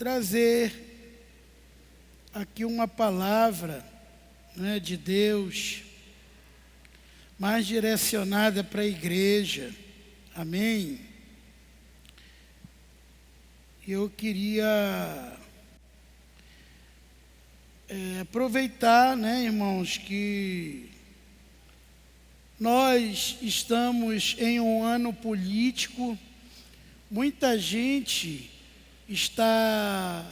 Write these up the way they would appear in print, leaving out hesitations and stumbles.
trazer aqui uma palavra, né, de Deus, mais direcionada para a igreja. Amém? Eu queria aproveitar, né, irmãos, que nós estamos em um ano político. Muita gente está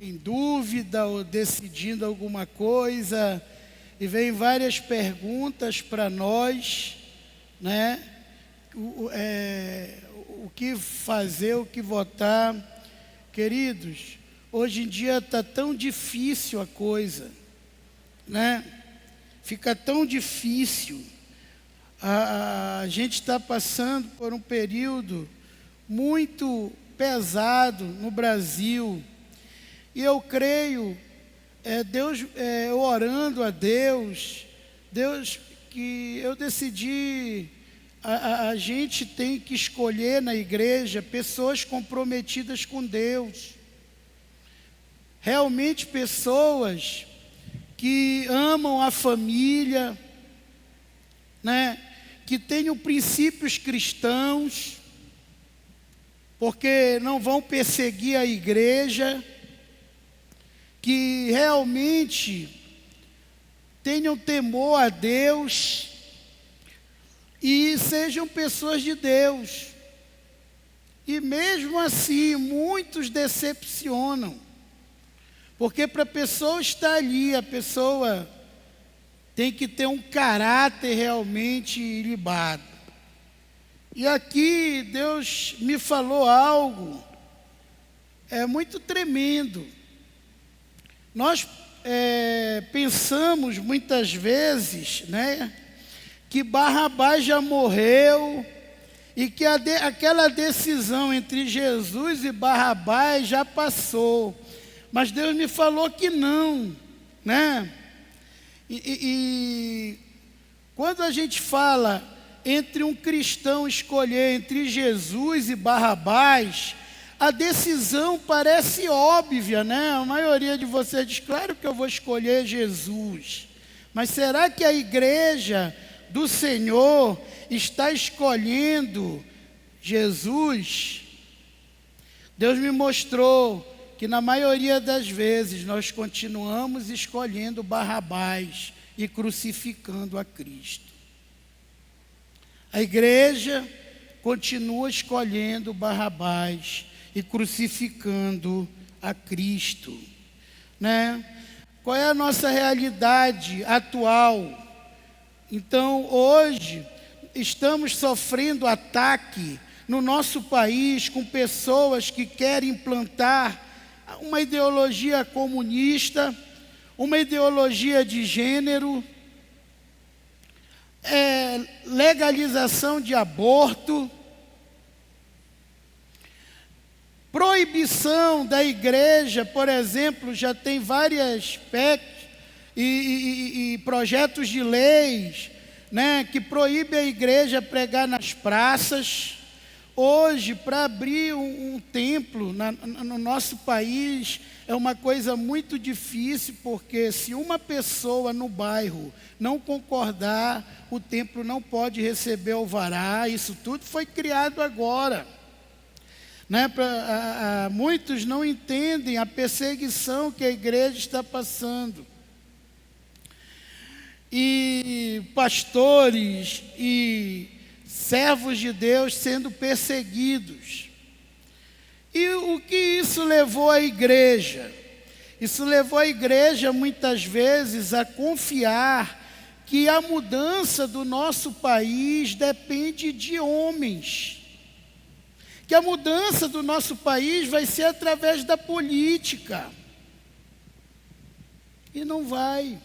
em dúvida ou decidindo alguma coisa, e vem várias perguntas para nós, né? O que fazer, o que votar. Queridos, hoje em dia está tão difícil a coisa, né? Fica tão difícil. A gente está passando por um período muito pesado no Brasil. E eu creio, eu orando a Deus, que eu decidi, a gente tem que escolher na igreja pessoas comprometidas com Deus. Realmente pessoas que amam a família, né? Que tenham princípios cristãos, porque não vão perseguir a igreja, que realmente tenham temor a Deus e sejam pessoas de Deus. E mesmo assim, muitos decepcionam, porque para a pessoa estar ali, a pessoa tem que ter um caráter realmente ilibado. E aqui Deus me falou algo muito tremendo. Nós pensamos muitas vezes, né, que Barrabás já morreu e que aquela decisão entre Jesus e Barrabás já passou. Mas Deus me falou que não, né? E quando a gente fala entre um cristão escolher entre Jesus e Barrabás, a decisão parece óbvia, né? A maioria de vocês diz, claro que eu vou escolher Jesus. Mas será que a igreja do Senhor está escolhendo Jesus? Deus me mostrou que na maioria das vezes nós continuamos escolhendo Barrabás e crucificando a Cristo. A igreja continua escolhendo Barrabás e crucificando a Cristo, né? Qual é a nossa realidade atual? Então, hoje, estamos sofrendo ataque no nosso país com pessoas que querem implantar uma ideologia comunista, uma ideologia de gênero, legalização de aborto, proibição da igreja, por exemplo, já tem várias PECs e projetos de leis, né, que proíbem a igreja pregar nas praças. Hoje, para abrir um templo no nosso país, é uma coisa muito difícil, porque se uma pessoa no bairro não concordar, o templo não pode receber alvará. Isso tudo foi criado agora, né? Muitos não entendem a perseguição que a igreja está passando. E pastores e servos de Deus sendo perseguidos. E o que isso levou a igreja? Isso levou a igreja muitas vezes a confiar que a mudança do nosso país depende de homens. Que a mudança do nosso país vai ser através da política. E não vai.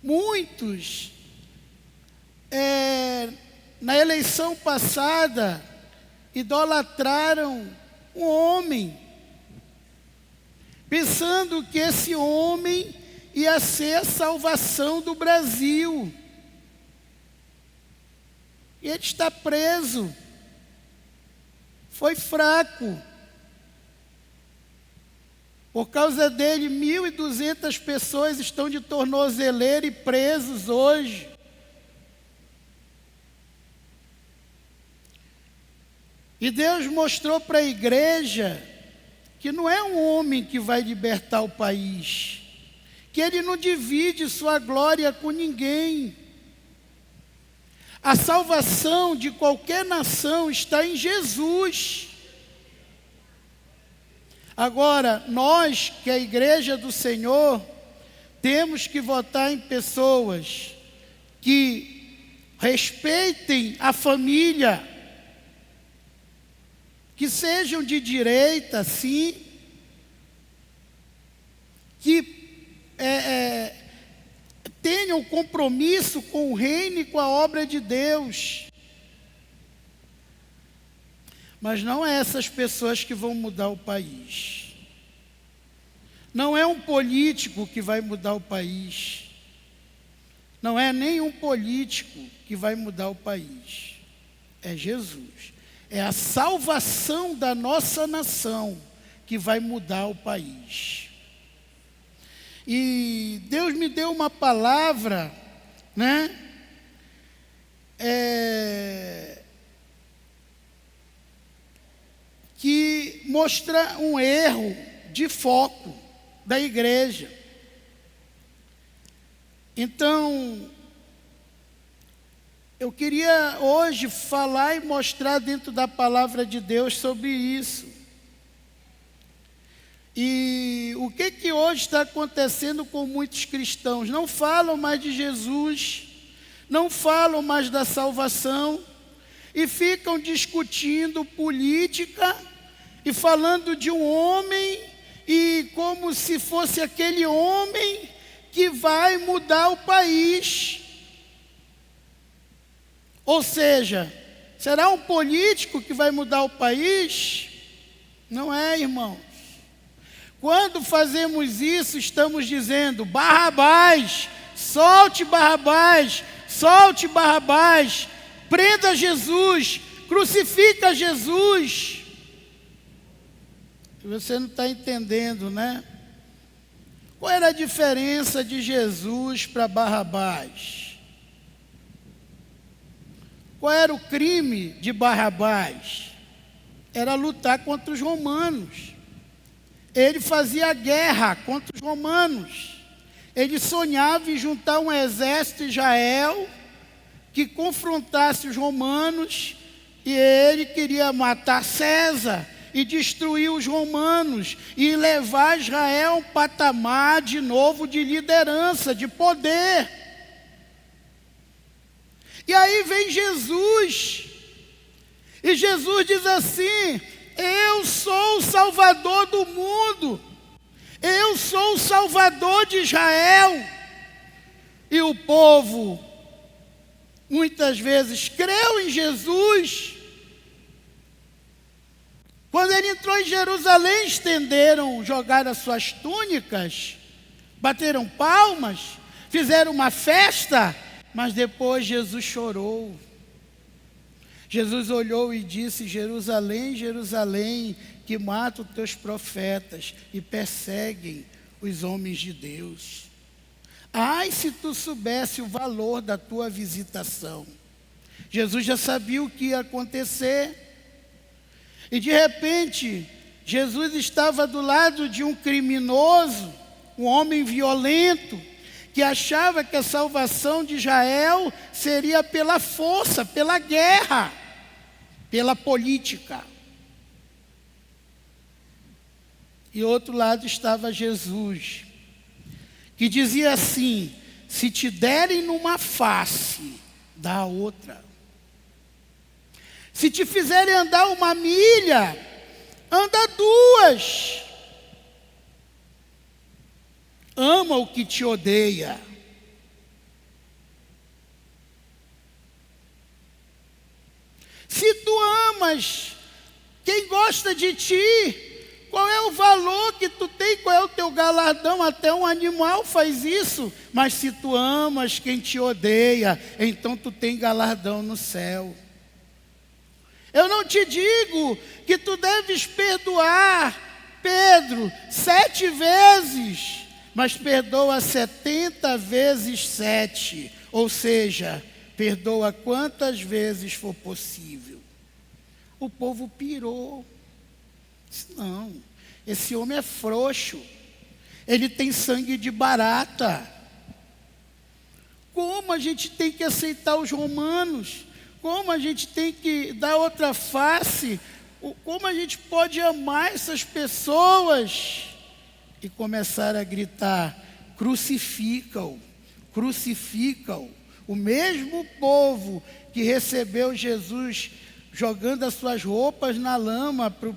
Muitos na eleição passada, idolatraram um homem, pensando que esse homem ia ser a salvação do Brasil. E ele está preso, foi fraco. Por causa dele, 1.200 pessoas estão de tornozeleira e presos hoje. E Deus mostrou para a igreja que não é um homem que vai libertar o país, que ele não divide sua glória com ninguém. A salvação de qualquer nação está em Jesus. Agora, nós, que é a igreja do Senhor, temos que votar em pessoas que respeitem a família, que sejam de direita, sim, que tenham compromisso com o reino e com a obra de Deus. Mas não é essas pessoas que vão mudar o país. Não é um político que vai mudar o país. Não é nenhum político que vai mudar o país. É Jesus. É a salvação da nossa nação que vai mudar o país. E Deus me deu uma palavra, né? Que mostra um erro de foco da igreja. Então, eu queria hoje falar e mostrar dentro da palavra de Deus sobre isso. E o que hoje está acontecendo com muitos cristãos? Não falam mais de Jesus, não falam mais da salvação, e ficam discutindo política e falando de um homem, e como se fosse aquele homem que vai mudar o país. Ou seja, será um político que vai mudar o país? Não é, irmãos. Quando fazemos isso, estamos dizendo: Barrabás, solte Barrabás, solte Barrabás, prenda Jesus, crucifica Jesus. Você não está entendendo, né? Qual era a diferença de Jesus para Barrabás? Qual era o crime de Barrabás? Era lutar contra os romanos. Ele fazia guerra contra os romanos. Ele sonhava em juntar um exército de Israel que confrontasse os romanos, e ele queria matar César e destruir os romanos e levar Israel a um patamar de novo de liderança, de poder. E aí vem Jesus, e Jesus diz assim: eu sou o Salvador do mundo, eu sou o Salvador de Israel. E o povo muitas vezes creu em Jesus. Quando ele entrou em Jerusalém, jogaram as suas túnicas, bateram palmas, fizeram uma festa, mas depois Jesus chorou. Jesus olhou e disse: Jerusalém, Jerusalém, que mata os teus profetas e perseguem os homens de Deus. Ai, se tu soubesse o valor da tua visitação. Jesus já sabia o que ia acontecer. E de repente, Jesus estava do lado de um criminoso, um homem violento, que achava que a salvação de Israel seria pela força, pela guerra, pela política. E outro lado estava Jesus, que dizia assim: se te derem numa face, dá a outra. Se te fizerem andar 1 milha, anda 2. Ama o que te odeia. Se tu amas quem gosta de ti, qual é o valor que tu tem? Qual é o teu galardão? Até um animal faz isso. Mas se tu amas quem te odeia, então tu tem galardão no céu. Eu não te digo que tu deves perdoar, Pedro, 7 vezes, mas perdoa 70 vezes 7, ou seja, perdoa quantas vezes for possível. O povo pirou. Disse, não, esse homem é frouxo, ele tem sangue de barata. Como a gente tem que aceitar os romanos? Como a gente tem que dar outra face? Como a gente pode amar essas pessoas? E começar a gritar, crucifica-o, crucifica-o. O mesmo povo que recebeu Jesus jogando as suas roupas na lama para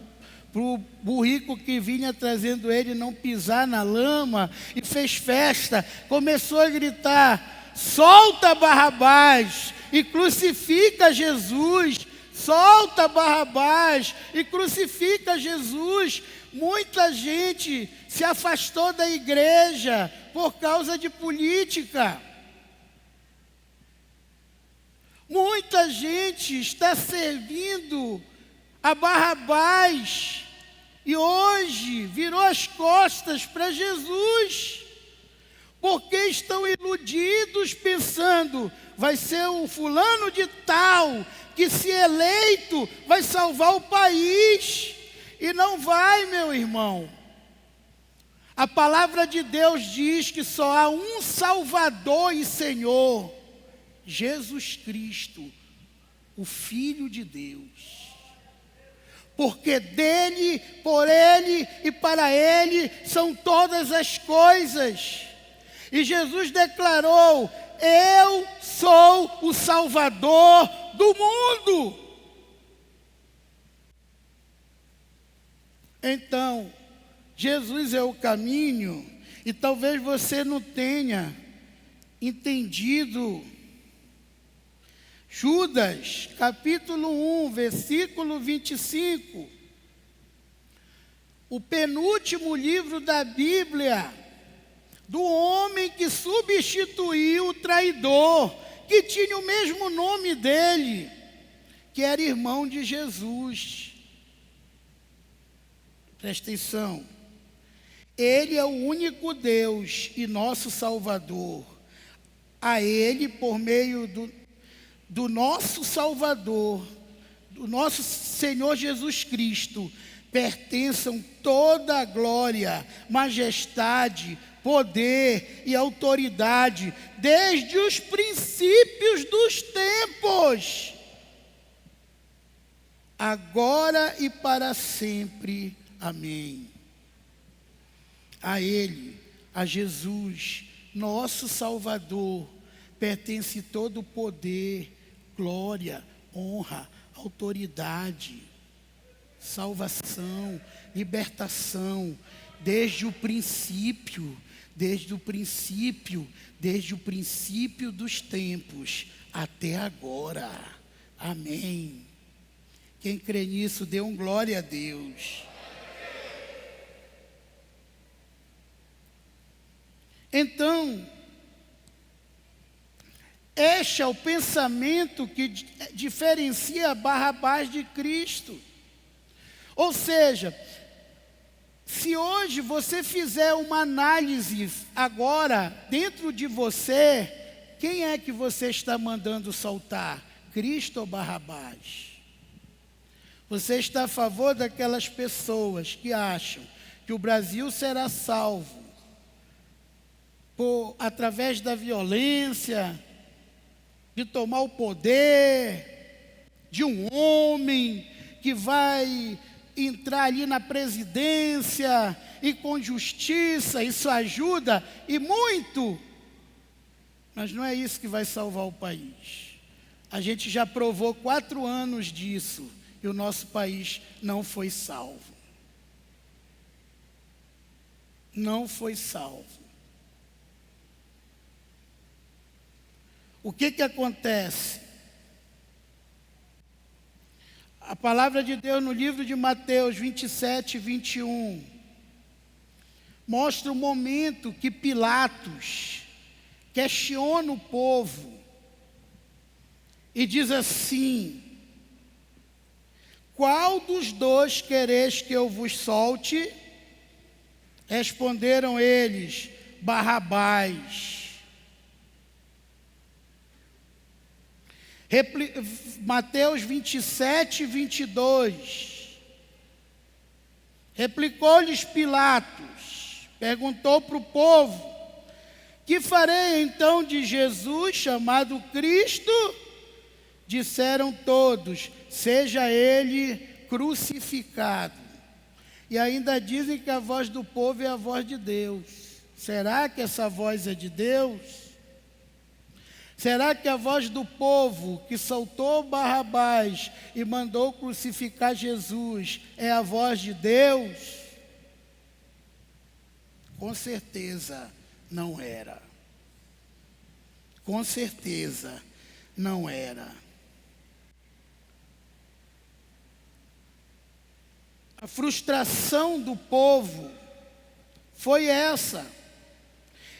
o burrico que vinha trazendo ele não pisar na lama e fez festa, começou a gritar, solta Barrabás e crucifica Jesus, solta Barrabás e crucifica Jesus. Muita gente se afastou da igreja por causa de política. Muita gente está servindo a Barrabás e hoje virou as costas para Jesus, porque estão iludidos pensando, vai ser um fulano de tal, que se eleito vai salvar o país, e não vai, meu irmão. A palavra de Deus diz que só há um Salvador e Senhor, Jesus Cristo, o Filho de Deus. Porque dele, por ele e para ele são todas as coisas. E Jesus declarou, eu sou o Salvador do mundo. Então, Jesus é o caminho, e talvez você não tenha entendido. Judas, capítulo 1, versículo 25. O penúltimo livro da Bíblia, do homem que substituiu o traidor, que tinha o mesmo nome dele, que era irmão de Jesus. Presta atenção. Ele é o único Deus e nosso Salvador. A Ele, por meio do nosso Salvador, do nosso Senhor Jesus Cristo, pertençam toda a glória, majestade, poder e autoridade, desde os princípios dos tempos, agora e para sempre. Amém. A Ele, a Jesus, nosso Salvador, pertence todo o poder, glória, honra, autoridade, salvação, libertação, desde o princípio dos tempos até agora. Amém. Quem crê nisso, dê um glória a Deus. Então, este é o pensamento que diferencia Barrabás de Cristo. Ou seja, se hoje você fizer uma análise agora, dentro de você, quem é que você está mandando soltar? Cristo ou Barrabás? Você está a favor daquelas pessoas que acham que o Brasil será salvo através da violência, de tomar o poder de um homem que vai entrar ali na presidência e com justiça, isso ajuda e muito, mas não é isso que vai salvar o país. A gente já provou 4 anos disso e o nosso país não foi salvo. Não foi salvo. O que acontece? A palavra de Deus no livro de Mateus 27, 21, mostra o momento que Pilatos questiona o povo e diz assim: qual dos dois quereis que eu vos solte? Responderam eles: Barrabás. Mateus 27, 22. Replicou-lhes Pilatos, perguntou para o povo: que farei então de Jesus, chamado Cristo? Disseram todos: seja ele crucificado. E ainda dizem que a voz do povo é a voz de Deus. Será que essa voz é de Deus? Será que a voz do povo que soltou Barrabás e mandou crucificar Jesus é a voz de Deus? Com certeza não era. Com certeza não era. A frustração do povo foi essa.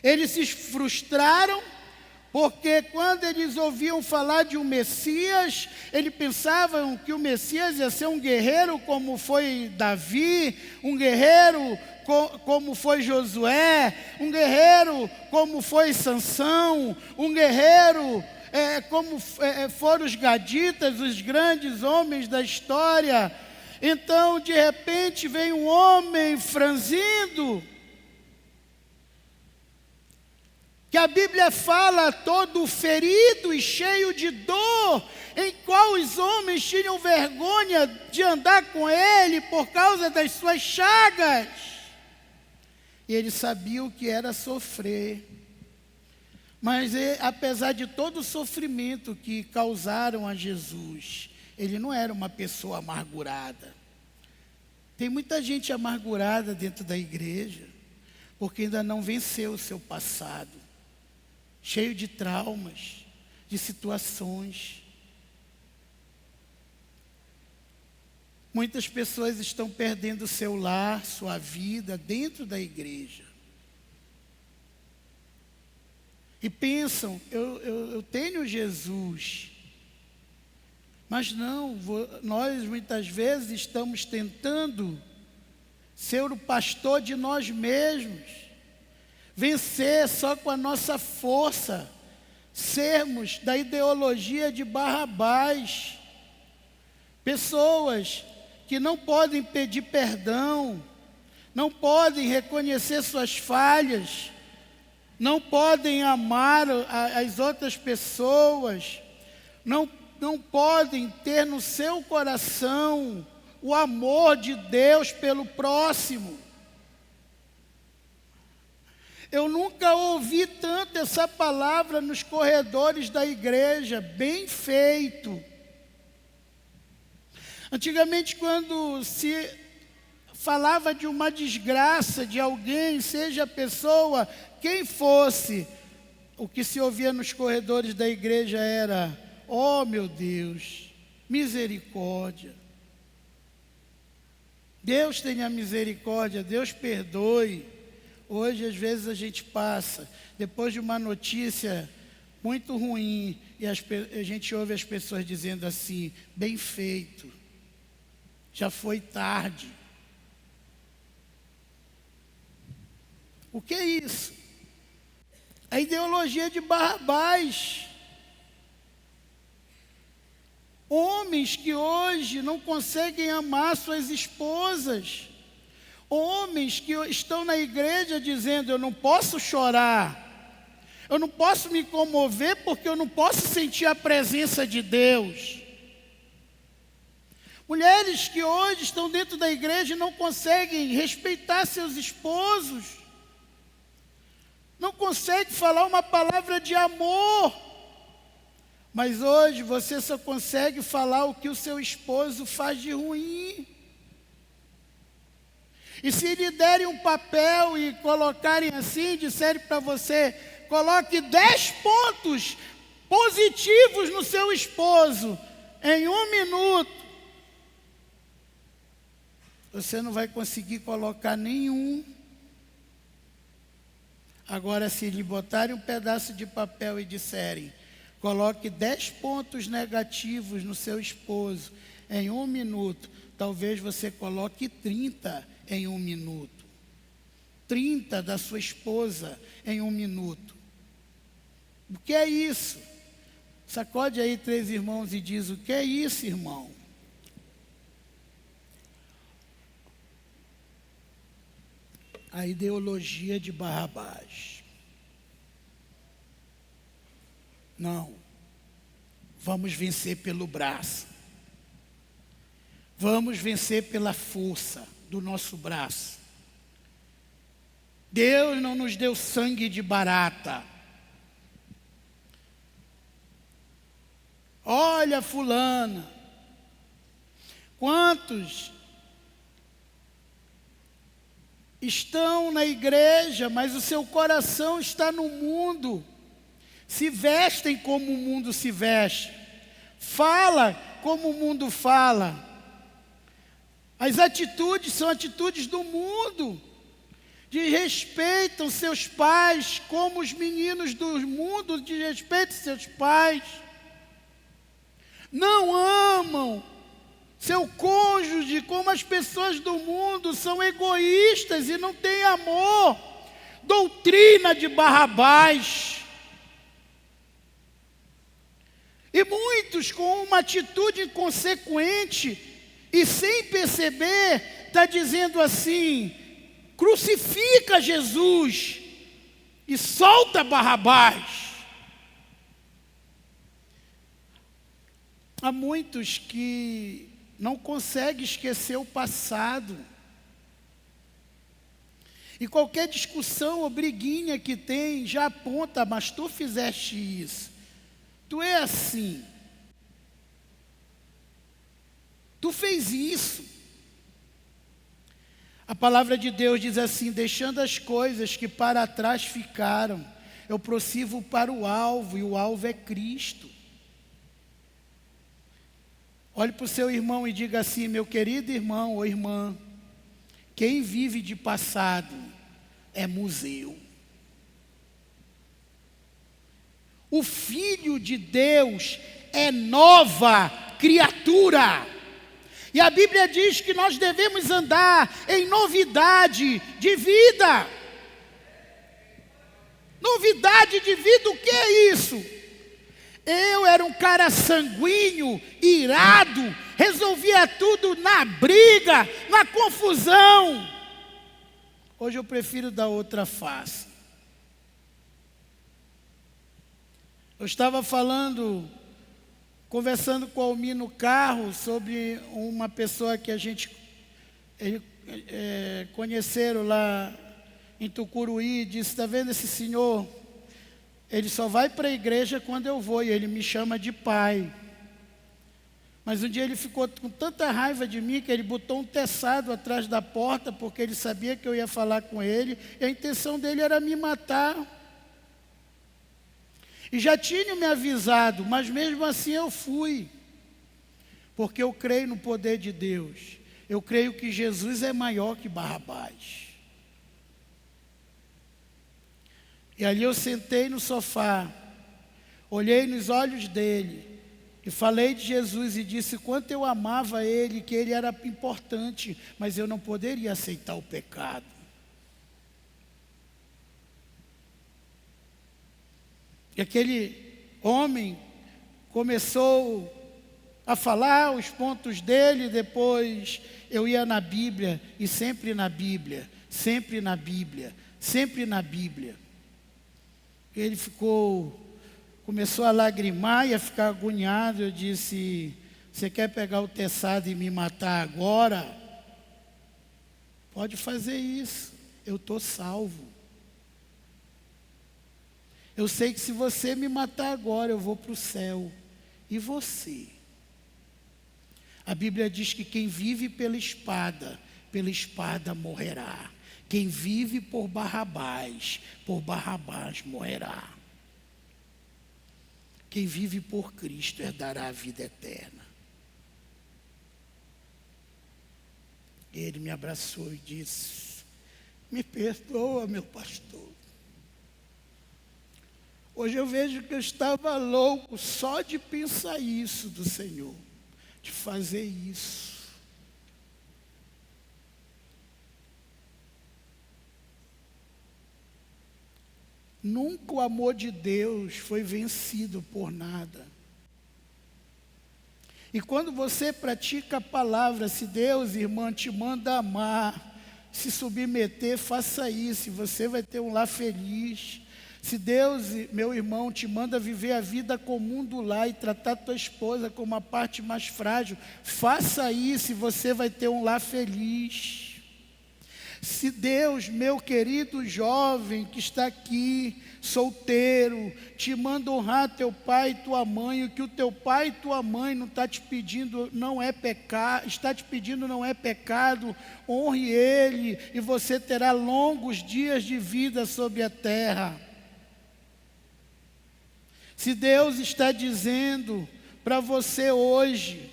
Eles se frustraram porque quando eles ouviam falar de um Messias, eles pensavam que o Messias ia ser um guerreiro como foi Davi, um guerreiro como foi Josué, um guerreiro como foi Sansão, um guerreiro como foram os gaditas, os grandes homens da história. Então, de repente, vem um homem franzindo, que a Bíblia fala todo ferido e cheio de dor, em qual os homens tinham vergonha de andar com ele por causa das suas chagas. E ele sabia o que era sofrer. Mas apesar de todo o sofrimento que causaram a Jesus, ele não era uma pessoa amargurada. Tem muita gente amargurada dentro da igreja, porque ainda não venceu o seu passado, cheio de traumas, de situações. Muitas pessoas estão perdendo seu lar, sua vida dentro da igreja. E pensam, eu tenho Jesus. Mas não, nós muitas vezes estamos tentando ser o pastor de nós mesmos, vencer só com a nossa força, sermos da ideologia de Barrabás, pessoas que não podem pedir perdão, não podem reconhecer suas falhas, não podem amar as outras pessoas, não podem ter no seu coração o amor de Deus pelo próximo. Eu nunca ouvi tanto essa palavra nos corredores da igreja, bem feito. Antigamente, quando se falava de uma desgraça de alguém, seja a pessoa, quem fosse, o que se ouvia nos corredores da igreja era: oh meu Deus, misericórdia. Deus tenha misericórdia, Deus perdoe. Hoje, às vezes, a gente passa, depois de uma notícia muito ruim, e a gente ouve as pessoas dizendo assim: bem feito, já foi tarde. O que é isso? A ideologia de Barrabás. Homens que hoje não conseguem amar suas esposas. Homens que estão na igreja dizendo: eu não posso chorar, eu não posso me comover porque eu não posso sentir a presença de Deus. Mulheres que hoje estão dentro da igreja e não conseguem respeitar seus esposos, não conseguem falar uma palavra de amor. Mas hoje você só consegue falar o que o seu esposo faz de ruim. E se lhe derem um papel e colocarem assim, disserem para você: coloque 10 pontos positivos no seu esposo em 1 minuto, você não vai conseguir colocar nenhum. Agora, se lhe botarem um pedaço de papel e disserem: coloque 10 pontos negativos no seu esposo em 1 minuto. Talvez você coloque 30 em 1 minuto. 30 da sua esposa em 1 minuto. O que é isso? Sacode aí 3 irmãos e diz: o que é isso, irmão? A ideologia de Barrabás. Não. Vamos vencer pelo braço. Vamos vencer pela força do nosso braço. Deus não nos deu sangue de barata. Olha fulana. Quantos estão na igreja, mas o seu coração está no mundo. Se vestem como o mundo se veste. Fala como o mundo fala. As atitudes são atitudes do mundo. Desrespeitam seus pais como os meninos do mundo desrespeitam seus pais. Não amam seu cônjuge como as pessoas do mundo são egoístas e não têm amor. Doutrina de Barrabás. E muitos com uma atitude inconsequente e sem perceber, está dizendo assim: crucifica Jesus e solta Barrabás. Há muitos que não conseguem esquecer o passado. E qualquer discussão ou briguinha que tem, já aponta: mas tu fizeste isso. Tu é assim. Tu fez isso. A palavra de Deus diz assim: deixando as coisas que para trás ficaram, eu prossigo para o alvo, e o alvo é Cristo. Olhe para o seu irmão e diga assim: meu querido irmão ou irmã, quem vive de passado é museu. O Filho de Deus é nova criatura. E a Bíblia diz que nós devemos andar em novidade de vida. Novidade de vida, o que é isso? Eu era um cara sanguíneo, irado, resolvia tudo na briga, na confusão. Hoje eu prefiro dar outra face. Eu estava conversando com o Almir no carro sobre uma pessoa que a gente conheceram lá em Tucuruí. Disse: está vendo esse senhor? Ele só vai para a igreja quando eu vou, e ele me chama de pai. Mas um dia ele ficou com tanta raiva de mim que ele botou um teçado atrás da porta, porque ele sabia que eu ia falar com ele, e a intenção dele era me matar. E já tinham me avisado, mas mesmo assim eu fui. Porque eu creio no poder de Deus. Eu creio que Jesus é maior que Barrabás. E ali eu sentei no sofá, olhei nos olhos dele, e falei de Jesus e disse quanto eu amava ele, que ele era importante, mas eu não poderia aceitar o pecado. E aquele homem começou a falar os pontos dele. Depois eu ia na Bíblia, e sempre na Bíblia, sempre na Bíblia, sempre na Bíblia. Ele começou a lagrimar e a ficar agoniado. Eu disse: você quer pegar o teçado e me matar agora? Pode fazer isso, eu estou salvo. Eu sei que se você me matar agora, eu vou para o céu. E você? A Bíblia diz que quem vive pela espada morrerá. Quem vive por Barrabás morrerá. Quem vive por Cristo herdará a vida eterna. Ele me abraçou e disse: me perdoa, meu pastor. Hoje eu vejo que eu estava louco só de pensar isso do Senhor. de fazer isso. Nunca o amor de Deus foi vencido por nada. E quando você pratica a palavra, se Deus, irmã, te manda amar, se submeter, faça isso, e você vai ter um lar feliz. Se Deus, meu irmão, te manda viver a vida comum do lar e tratar tua esposa como a parte mais frágil, faça isso e você vai ter um lar feliz. Se Deus, meu querido jovem que está aqui, solteiro, te manda honrar teu pai e tua mãe, o que o teu pai e tua mãe não está te pedindo não é pecado, está te pedindo não é pecado, honre ele e você terá longos dias de vida sobre a terra. Se Deus está dizendo para você hoje,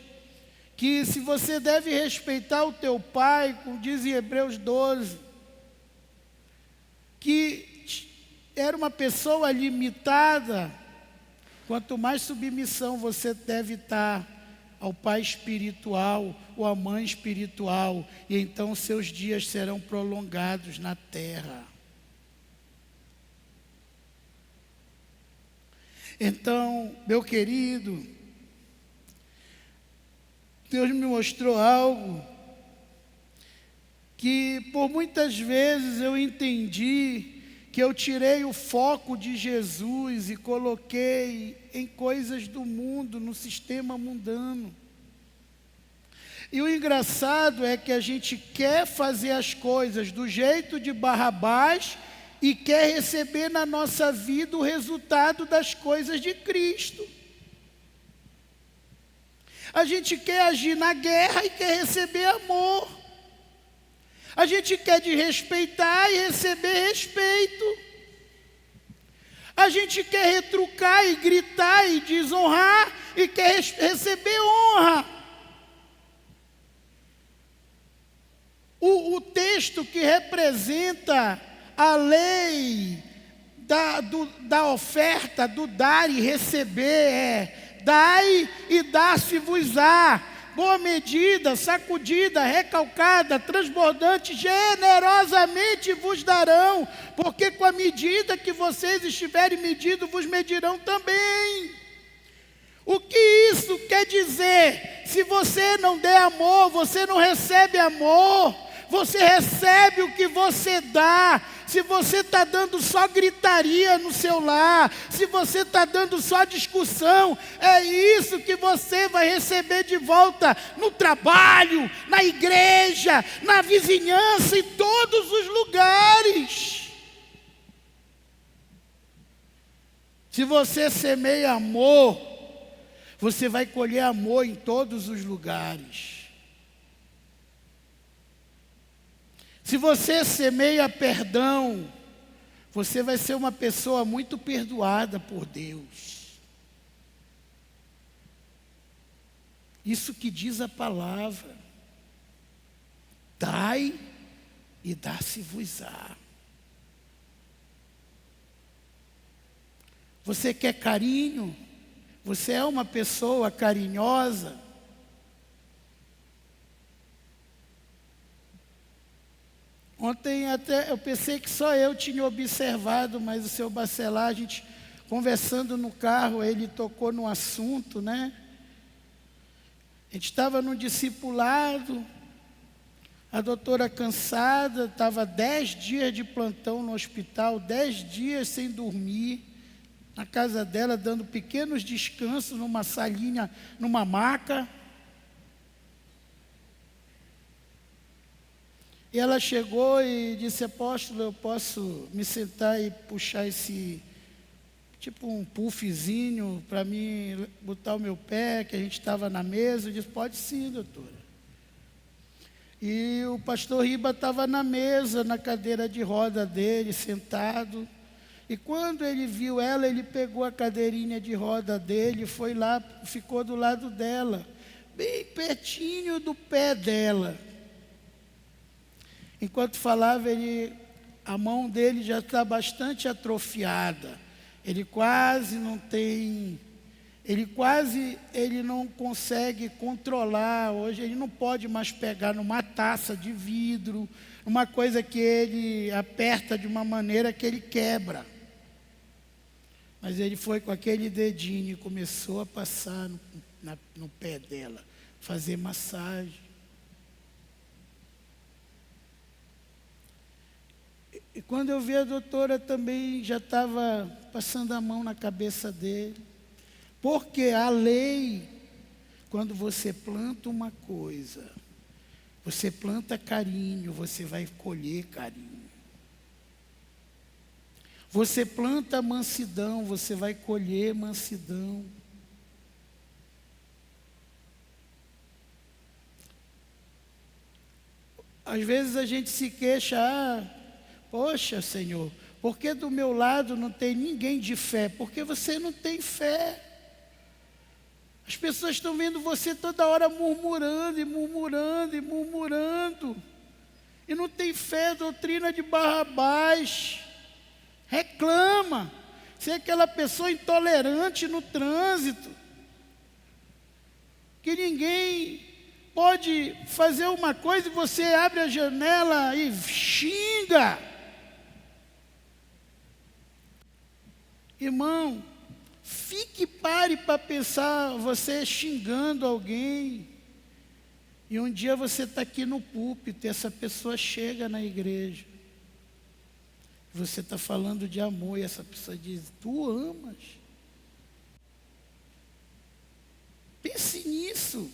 que se você deve respeitar o teu pai, como diz em Hebreus 12, que era uma pessoa limitada, quanto mais submissão você deve estar ao pai espiritual ou à mãe espiritual, e então seus dias serão prolongados na terra. Então, meu querido, Deus me mostrou algo que por muitas vezes eu entendi que eu tirei o foco de Jesus e coloquei em coisas do mundo, no sistema mundano. E o engraçado é que a gente quer fazer as coisas do jeito de Barrabás e quer receber na nossa vida o resultado das coisas de Cristo. A gente quer agir na guerra e quer receber amor. A gente quer desrespeitar e receber respeito. A gente quer retrucar e gritar e desonrar e quer receber honra. O texto que representa a lei da oferta, do dar e receber é: dai e dá-se-vos-á, boa medida, sacudida, recalcada, transbordante, generosamente vos darão, porque com a medida que vocês estiverem medindo, vos medirão também. O que isso quer dizer? Se você não der amor, você não recebe amor, você recebe o que você dá. Se você está dando só gritaria no seu lar, se você está dando só discussão, é isso que você vai receber de volta no trabalho, na igreja, na vizinhança, em todos os lugares. Se você semeia amor, você vai colher amor em todos os lugares. Se você semeia perdão, você vai ser uma pessoa muito perdoada por Deus. Isso que diz a palavra. Dai e dá-se-vos-á. Você quer carinho? Você é uma pessoa carinhosa? Ontem até eu pensei que só eu tinha observado, mas o seu Bacelar, a gente conversando no carro, ele tocou no assunto, né? A gente estava no discipulado, a doutora cansada, estava 10 dias de plantão no hospital, 10 dias sem dormir, na casa dela, dando pequenos descansos numa salinha, numa maca. E ela chegou e disse: apóstolo, eu posso me sentar e puxar esse, tipo um puffzinho para mim botar o meu pé, que a gente estava na mesa. Eu disse: pode sim, doutora. E o pastor Riba estava na mesa, na cadeira de roda dele, sentado. E quando ele viu ela, ele pegou a cadeirinha de roda dele, foi lá, ficou do lado dela, bem pertinho do pé dela. Enquanto falava, a mão dele já está bastante atrofiada. Ele quase não tem ele não consegue controlar. Hoje ele não pode mais pegar numa taça de vidro, uma coisa que ele aperta de uma maneira que ele quebra. Mas ele foi com aquele dedinho e começou a passar no pé dela, fazer massagem. E quando eu vi, a doutora também já estava passando a mão na cabeça dele. Porque a lei, quando você planta uma coisa, você planta carinho, você vai colher carinho. Você planta mansidão, você vai colher mansidão. Às vezes a gente se queixa, poxa, Senhor, por que do meu lado não tem ninguém de fé? Porque você não tem fé. As pessoas estão vendo você toda hora murmurando e murmurando e murmurando. E não tem fé, doutrina de Barrabás. Reclama. Você é aquela pessoa intolerante no trânsito. Que ninguém pode fazer uma coisa e você abre a janela e xinga. Irmão, pare para pensar, você xingando alguém, e um dia você está aqui no púlpito, e essa pessoa chega na igreja, você está falando de amor, e essa pessoa diz, tu amas? Pense nisso.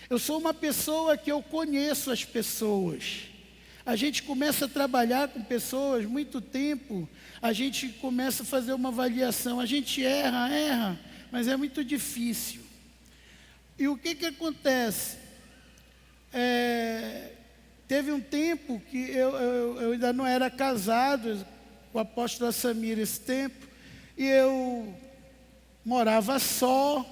Eu sou uma pessoa que eu conheço as pessoas. A gente começa a trabalhar com pessoas muito tempo, a gente começa a fazer uma avaliação, a gente erra, mas é muito difícil. E o que acontece? Teve um tempo que eu ainda não era casado, com o apóstolo Samir esse tempo, e eu morava só,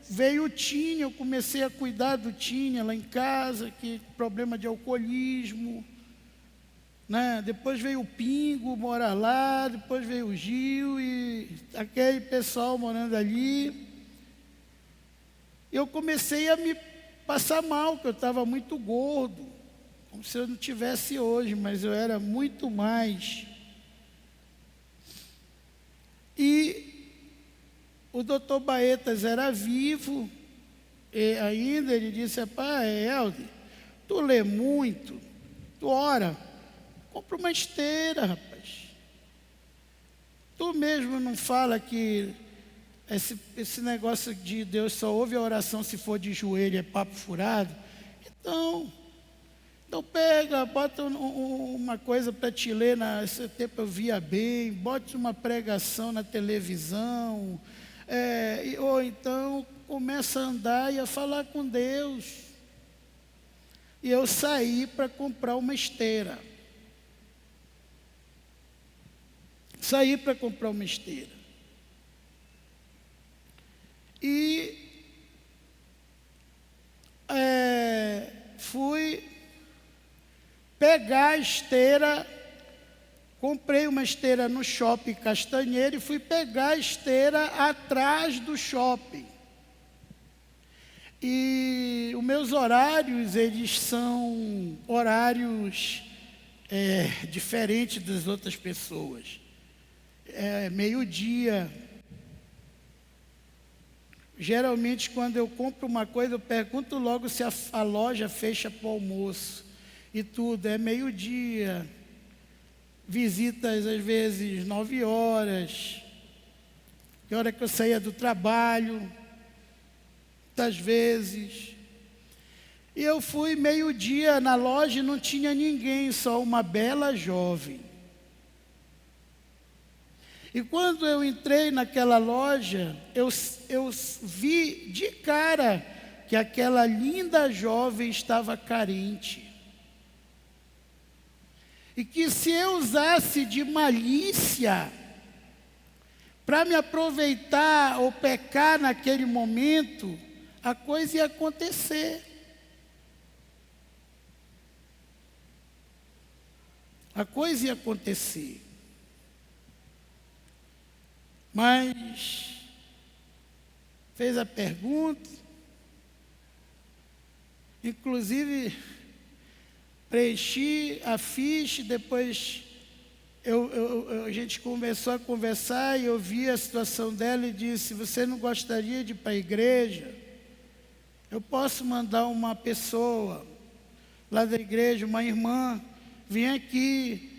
veio o Tinha, eu comecei a cuidar do Tinha lá em casa, que problema de alcoolismo, né? Depois veio o Pingo morar lá, depois veio o Gil e aquele pessoal morando ali. Eu comecei a me passar mal, que eu estava muito gordo, como se eu não tivesse hoje, mas eu era muito mais. E o doutor Baetas era vivo, e ainda ele disse, Helder, tu lê muito, tu ora, compra uma esteira, rapaz. Tu mesmo não fala que esse negócio de Deus só ouve a oração se for de joelho, é papo furado? Então pega, bota uma coisa para te ler, nesse tempo eu via bem, bote uma pregação na televisão, ou então começa a andar e a falar com Deus. E eu saí para comprar uma esteira. E fui pegar a esteira, comprei uma esteira no shopping Castanheira e fui pegar a esteira atrás do shopping. E os meus horários, eles são horários diferentes das outras pessoas. Meio-dia. Geralmente, quando eu compro uma coisa, eu pergunto logo se a loja fecha para o almoço. E tudo, é meio-dia. Visitas, às vezes, 9 horas. Que hora que eu saía do trabalho, muitas vezes. E eu fui meio-dia na loja e não tinha ninguém, só uma bela jovem. E quando eu entrei naquela loja, eu vi de cara que aquela linda jovem estava carente. E que se eu usasse de malícia para me aproveitar ou pecar naquele momento, a coisa ia acontecer. A coisa ia acontecer. Mas fez a pergunta, inclusive preenchi a ficha, depois a gente começou a conversar e eu vi a situação dela e disse: você não gostaria de ir para a igreja? Eu posso mandar uma pessoa lá da igreja, uma irmã, vir aqui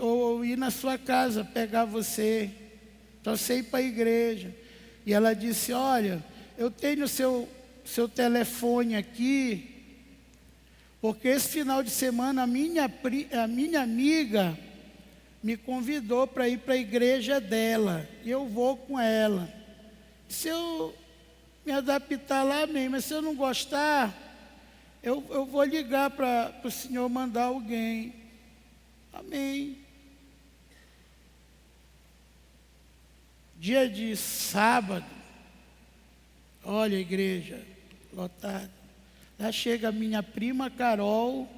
ou ir na sua casa pegar você, para você ir para a igreja. E ela disse: olha, eu tenho seu telefone aqui, porque esse final de semana a minha amiga me convidou para ir para a igreja dela, e eu vou com ela. Se eu me adaptar lá, amém, mas se eu não gostar, eu vou ligar para o senhor mandar alguém. Amém. Dia de sábado, olha a igreja lotada. Lá chega a minha prima Carol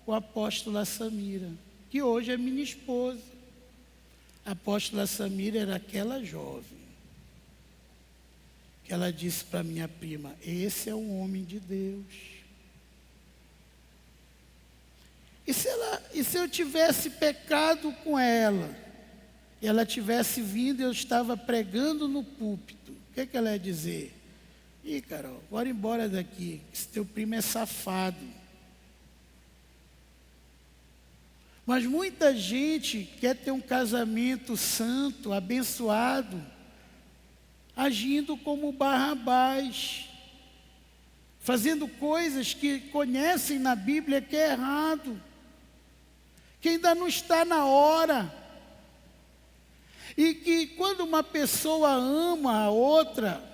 com a apóstola Samira, que hoje é minha esposa. A apóstola Samira era aquela jovem que ela disse para minha prima: esse é um homem de Deus. E se eu tivesse pecado com ela, e ela tivesse vindo e eu estava pregando no púlpito, o que ela ia dizer? Ih, Carol, bora embora daqui, esse teu primo é safado. Mas muita gente quer ter um casamento santo, abençoado, agindo como Barrabás, fazendo coisas que conhecem na Bíblia que é errado, que ainda não está na hora. E que quando uma pessoa ama a outra,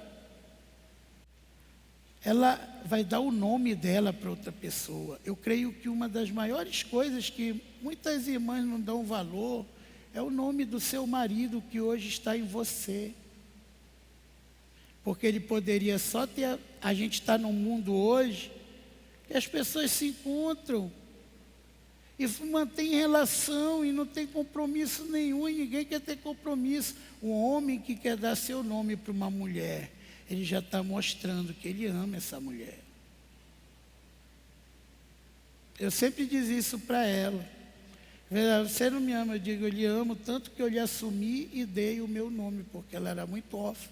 ela vai dar o nome dela para outra pessoa. Eu creio que uma das maiores coisas que muitas irmãs não dão valor é o nome do seu marido que hoje está em você. Porque ele poderia só ter... A gente está num mundo hoje que as pessoas se encontram e mantém relação e não tem compromisso nenhum, e ninguém quer ter compromisso. Um homem que quer dar seu nome para uma mulher, ele já está mostrando que ele ama essa mulher. Eu sempre diz isso para ela: você não me ama? Eu digo: eu lhe amo tanto que eu lhe assumi e dei o meu nome, porque ela era muito órfã.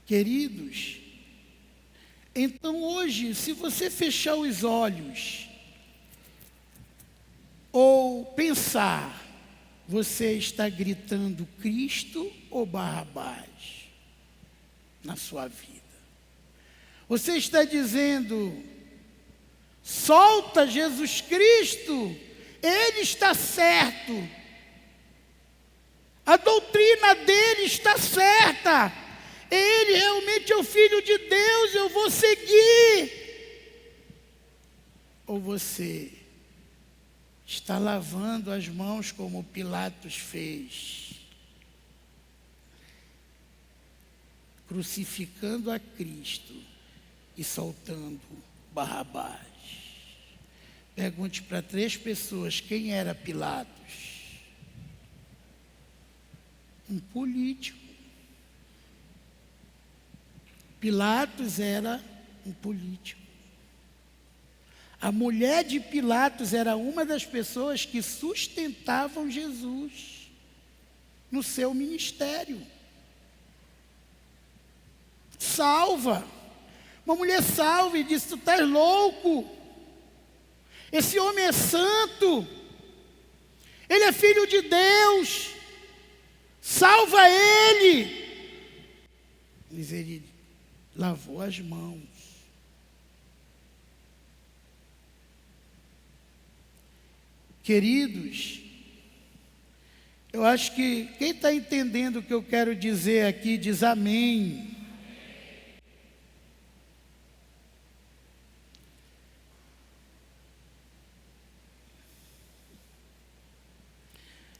Queridos, então hoje, se você fechar os olhos ou pensar, você está gritando Cristo ou Barrabás na sua vida? Você está dizendo: solta Jesus Cristo, Ele está certo, a doutrina dele está certa, Ele realmente é o Filho de Deus, eu vou seguir. Ou você está lavando as mãos como Pilatos fez, crucificando a Cristo e soltando Barrabás? Pergunte para 3 pessoas quem era Pilatos. Um político. Pilatos era um político. A mulher de Pilatos era uma das pessoas que sustentavam Jesus no seu ministério. Salva. Uma mulher salva e disse: tu estás louco. Esse homem é santo. Ele é filho de Deus. Salva ele. Mas ele lavou as mãos. Queridos, eu acho que quem está entendendo o que eu quero dizer aqui, diz amém.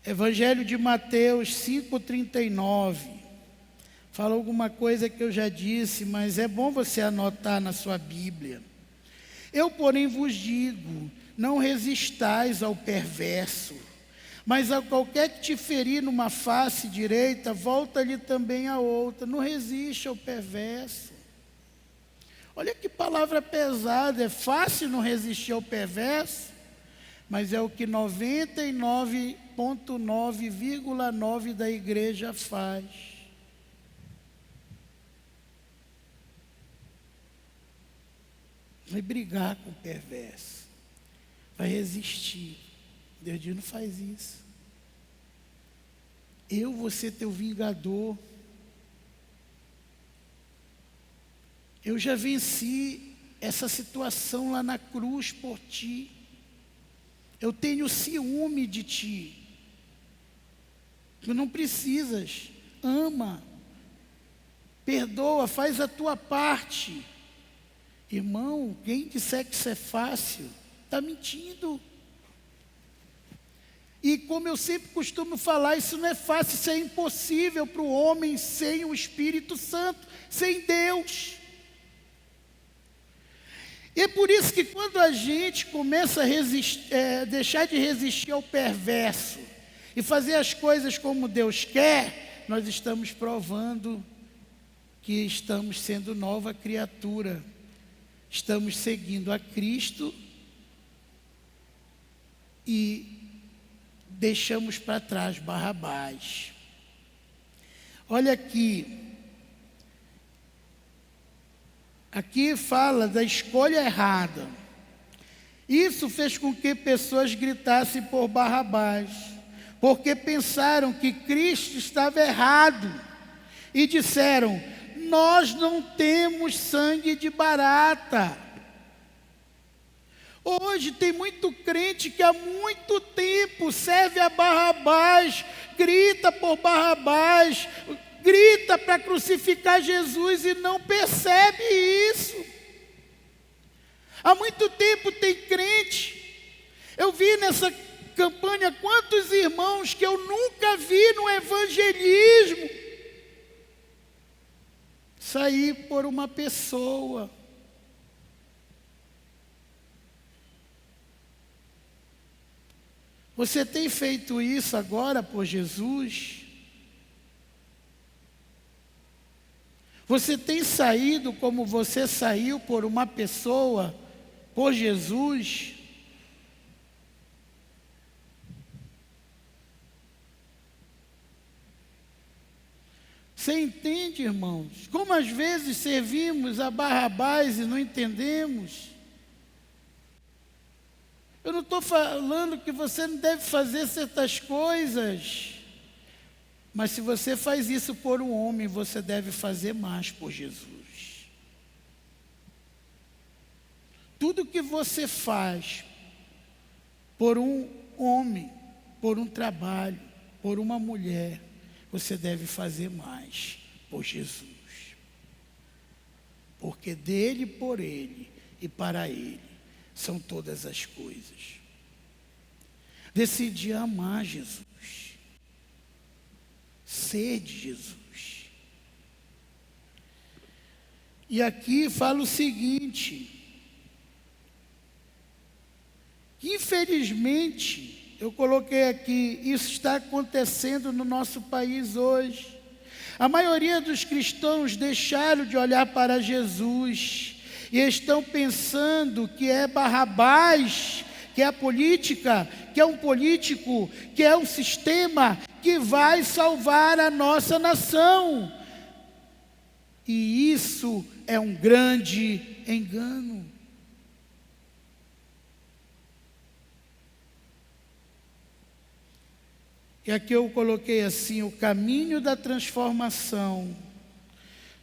Evangelho de Mateus 5,39. Fala alguma coisa que eu já disse, mas é bom você anotar na sua Bíblia. Eu, porém, vos digo: não resistais ao perverso, Mas a qualquer que te ferir numa face direita, volta-lhe também a outra. Não resiste ao perverso. Olha que palavra pesada. É fácil não resistir ao perverso, mas é o que 99,9,9 da igreja faz. Vai brigar com o perverso, vai resistir. Deus não faz isso. Eu vou ser teu vingador. Eu já venci essa situação lá na cruz por ti. Eu tenho ciúme de ti. Tu não precisas. Ama. Perdoa, faz a tua parte. Irmão, quem disser que isso é fácil, está mentindo. E como eu sempre costumo falar, isso não é fácil, isso é impossível para o homem sem o Espírito Santo, sem Deus. E é por isso que quando a gente começa a deixar de resistir ao perverso e fazer as coisas como Deus quer, nós estamos provando que estamos sendo nova criatura. Estamos seguindo a Cristo e deixamos para trás Barrabás. Olha aqui. Aqui fala da escolha errada. Isso fez com que pessoas gritassem por Barrabás, porque pensaram que Cristo estava errado e disseram: nós não temos sangue de barata. Hoje tem muito crente que há muito tempo serve a Barrabás, grita por Barrabás, grita para crucificar Jesus e não percebe isso. Há muito tempo tem crente. Eu vi nessa campanha quantos irmãos que eu nunca vi no evangelismo sair por uma pessoa. Você tem feito isso agora por Jesus? Você tem saído como você saiu por uma pessoa, por Jesus? Você entende, irmãos? Como às vezes servimos a Barrabás e não entendemos? Eu não estou falando que você não deve fazer certas coisas, mas se você faz isso por um homem, você deve fazer mais por Jesus. Tudo que você faz por um homem, por um trabalho, por uma mulher, você deve fazer mais por Jesus. Porque dele, por ele e para ele são todas as coisas. Decidi amar Jesus. Ser de Jesus. E aqui fala o seguinte: infelizmente, eu coloquei aqui, isso está acontecendo no nosso país hoje. A maioria dos cristãos deixaram de olhar para Jesus e estão pensando que é Barrabás, que é a política, que é um político, que é um sistema que vai salvar a nossa nação. E isso é um grande engano. E aqui eu coloquei assim: o caminho da transformação.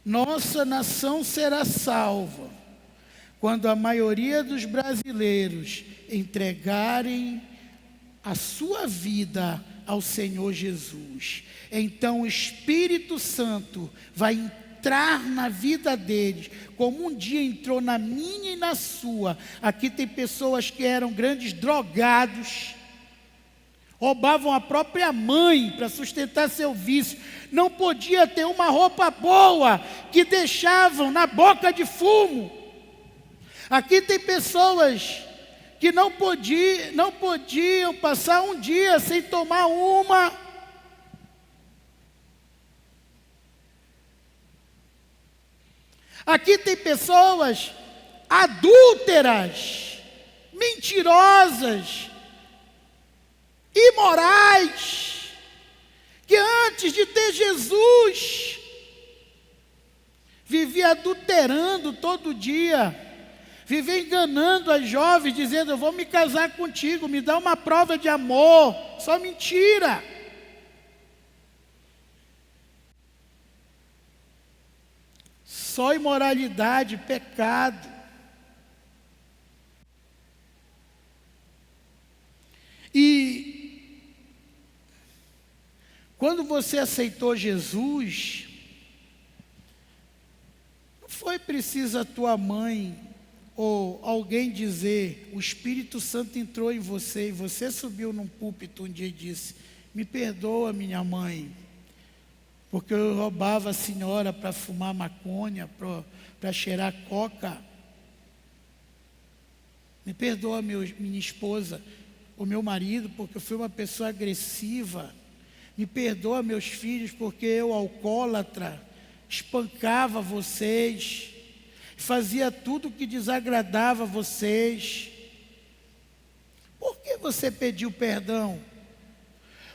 Nossa nação será salva quando a maioria dos brasileiros entregarem a sua vida ao Senhor Jesus. Então o Espírito Santo vai entrar na vida deles, como um dia entrou na minha e na sua. Aqui tem pessoas que eram grandes drogados, roubavam a própria mãe para sustentar seu vício, não podia ter uma roupa boa, que deixavam na boca de fumo. Aqui tem pessoas que não podiam passar um dia sem tomar uma. Aqui tem pessoas adúlteras, mentirosas, imorais, que antes de ter Jesus, vivia adulterando todo dia, vivia enganando as jovens, dizendo: eu vou me casar contigo, me dá uma prova de amor. Só mentira. Só imoralidade, pecado. E quando você aceitou Jesus, não foi preciso a tua mãe ou alguém dizer: o Espírito Santo entrou em você, e você subiu num púlpito um dia e disse: me perdoa, minha mãe, porque eu roubava a senhora para fumar maconha, para cheirar coca. Me perdoa, minha esposa, o meu marido, porque eu fui uma pessoa agressiva. Me perdoa, meus filhos, porque eu, alcoólatra, espancava vocês, fazia tudo que desagradava vocês. Por que você pediu perdão?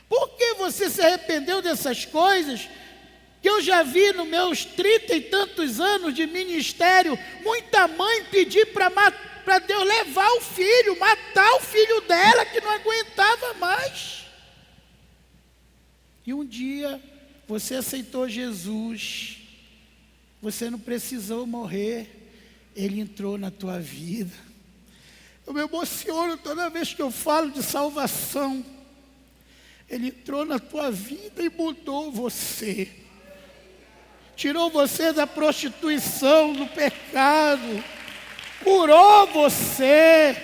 Por que você se arrependeu dessas coisas? Que eu já vi nos meus 30 e tantos anos de ministério, muita mãe pedir para Deus levar o filho, matar o filho dela, que não aguentava mais. E um dia você aceitou Jesus, você não precisou morrer, Ele entrou na tua vida. Eu me emociono toda vez que eu falo de salvação. Ele entrou na tua vida e mudou você. Tirou você da prostituição, do pecado, curou você,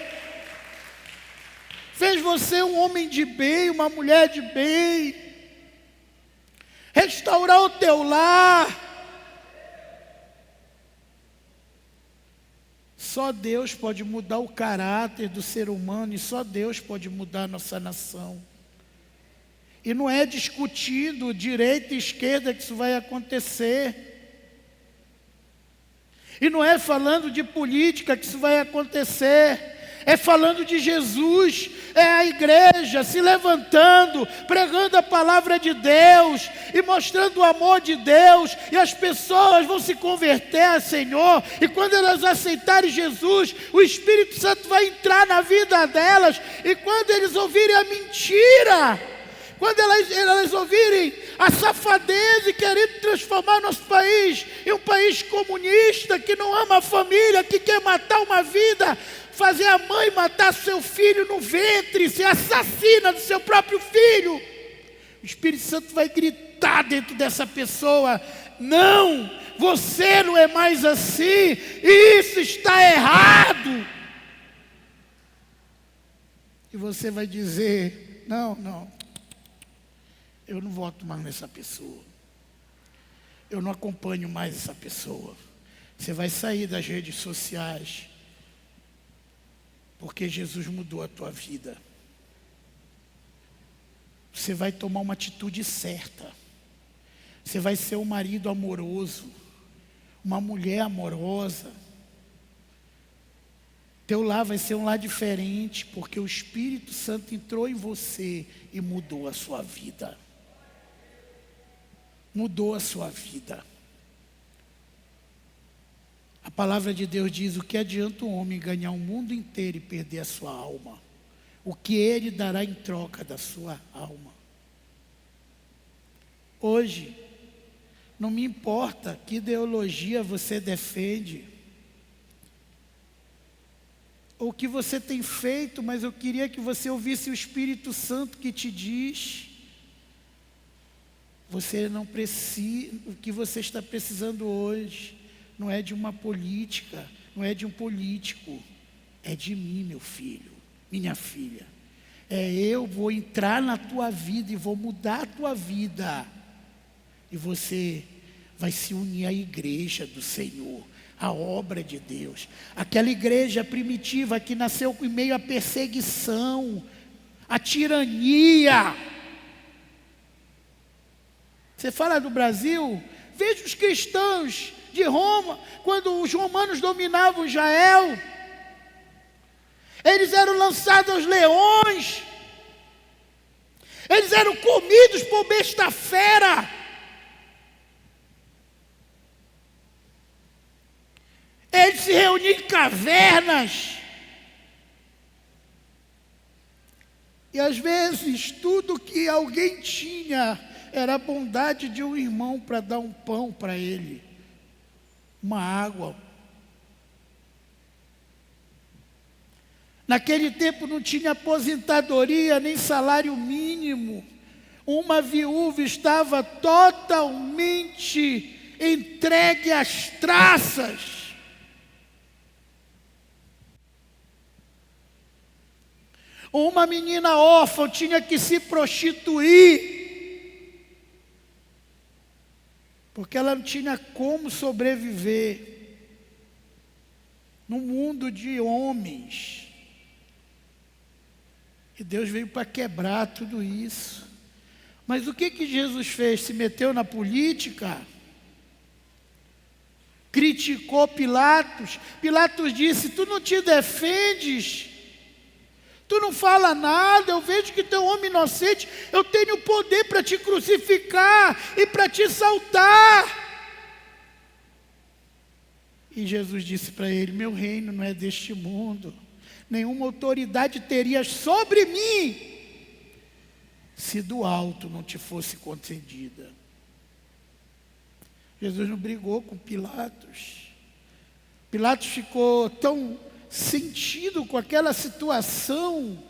fez você um homem de bem, uma mulher de bem, restaurou o teu lar. Só Deus pode mudar o caráter do ser humano, e só Deus pode mudar a nossa nação. E não é discutindo direita e esquerda que isso vai acontecer. E não é falando de política que isso vai acontecer. É falando de Jesus. É a igreja se levantando, pregando a palavra de Deus e mostrando o amor de Deus. E as pessoas vão se converter a Senhor. E quando elas aceitarem Jesus, o Espírito Santo vai entrar na vida delas. E quando eles ouvirem a mentira, quando elas ouvirem a safadeza e querem transformar nosso país em um país comunista, que não ama a família, que quer matar uma vida, fazer a mãe matar seu filho no ventre, ser assassina do seu próprio filho, o Espírito Santo vai gritar dentro dessa pessoa: não, você não é mais assim, isso está errado. E você vai dizer: não, eu não voto mais nessa pessoa. Eu não acompanho mais essa pessoa. Você vai sair das redes sociais, porque Jesus mudou a tua vida. Você vai tomar uma atitude certa. Você vai ser um marido amoroso, uma mulher amorosa. Teu lar vai ser um lar diferente, porque o Espírito Santo entrou em você e mudou a sua vida. Mudou a sua vida. A palavra de Deus diz: o que adianta um homem ganhar o mundo inteiro e perder a sua alma? O que ele dará em troca da sua alma? Hoje, não me importa que ideologia você defende, ou o que você tem feito, mas eu queria que você ouvisse o Espírito Santo que te diz: você não precisa, o que você está precisando hoje não é de uma política, não é de um político, é de mim, meu filho, minha filha. Eu vou entrar na tua vida e vou mudar a tua vida. E você vai se unir à igreja do Senhor, a obra de Deus. Aquela igreja primitiva que nasceu em meio à perseguição, à tirania. Você fala do Brasil, veja os cristãos de Roma, quando os romanos dominavam Israel, eles eram lançados aos leões, eles eram comidos por besta fera. Eles se reuniam em cavernas. E às vezes tudo que alguém tinha era a bondade de um irmão para dar um pão para ele, uma água. Naquele tempo não tinha aposentadoria nem salário mínimo. Uma viúva estava totalmente entregue às traças. Uma menina órfã tinha que se prostituir, porque ela não tinha como sobreviver no mundo de homens. E Deus veio para quebrar tudo isso. Mas o que Jesus fez? Se meteu na política? Criticou Pilatos. Pilatos disse: tu não te defendes, tu não fala nada, eu vejo que tu é um homem inocente, eu tenho poder para te crucificar e para te saltar. E Jesus disse para ele: meu reino não é deste mundo, nenhuma autoridade terias sobre mim, se do alto não te fosse concedida. Jesus não brigou com Pilatos. Pilatos ficou tão sentido com aquela situação,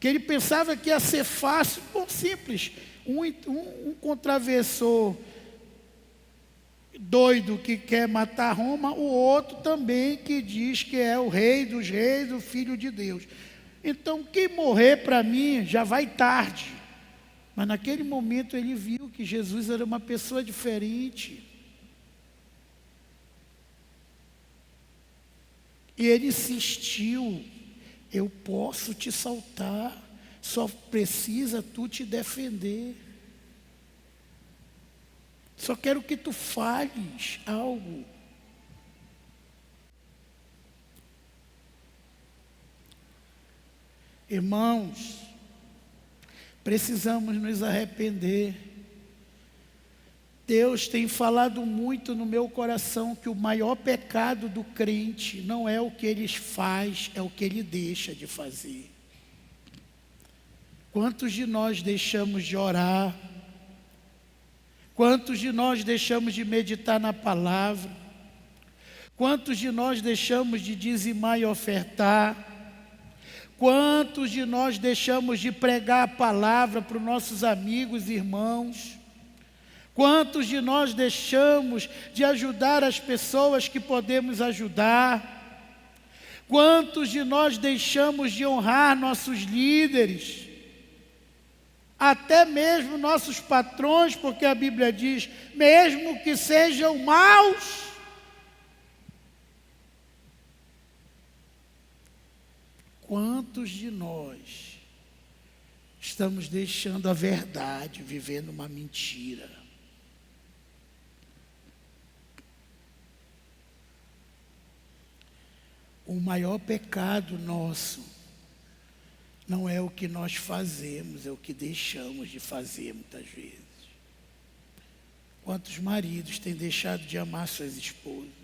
que ele pensava que ia ser fácil. Bom, simples, um contravessor doido que quer matar Roma, o outro também que diz que é o rei dos reis, o filho de Deus. Então quem morrer para mim já vai tarde. Mas naquele momento ele viu que Jesus era uma pessoa diferente. E ele insistiu: eu posso te saltar, só precisa tu te defender. Só quero que tu fales algo. Irmãos, precisamos nos arrepender. Deus tem falado muito no meu coração que o maior pecado do crente não é o que ele faz, é o que ele deixa de fazer. Quantos de nós deixamos de orar? Quantos de nós deixamos de meditar na palavra? Quantos de nós deixamos de dizimar e ofertar? Quantos de nós deixamos de pregar a palavra para os nossos amigos e irmãos? Quantos de nós deixamos de ajudar as pessoas que podemos ajudar? Quantos de nós deixamos de honrar nossos líderes? Até mesmo nossos patrões, porque a Bíblia diz, mesmo que sejam maus. Quantos de nós estamos deixando a verdade, vivendo uma mentira? O maior pecado nosso não é o que nós fazemos, é o que deixamos de fazer muitas vezes. Quantos maridos têm deixado de amar suas esposas?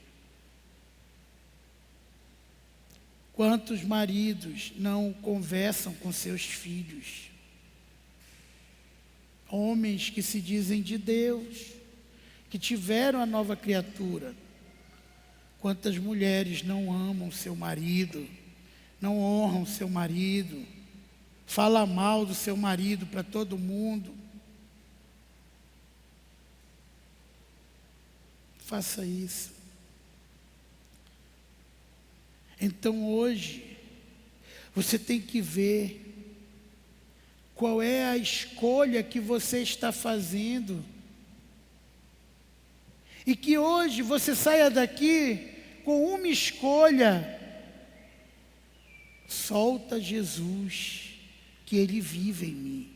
Quantos maridos não conversam com seus filhos? Homens que se dizem de Deus, que tiveram a nova criatura. Quantas mulheres não amam seu marido, não honram seu marido, fala mal do seu marido para todo mundo. Faça isso. Então hoje, você tem que ver qual é a escolha que você está fazendo. E que hoje você saia daqui com uma escolha: solta Jesus, que Ele vive em mim.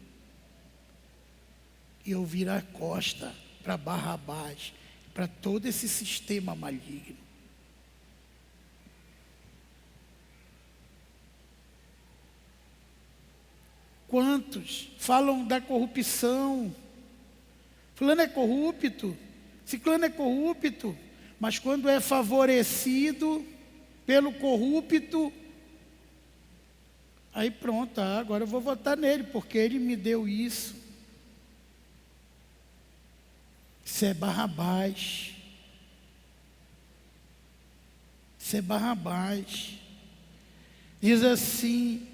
E eu virar a costa para Barrabás, para todo esse sistema maligno. Quantos falam da corrupção? Fulano é corrupto, ciclano é corrupto, mas quando é favorecido pelo corrupto, aí pronto, agora eu vou votar nele, porque ele me deu isso. Isso é Barrabás. Isso é Barrabás. Diz assim,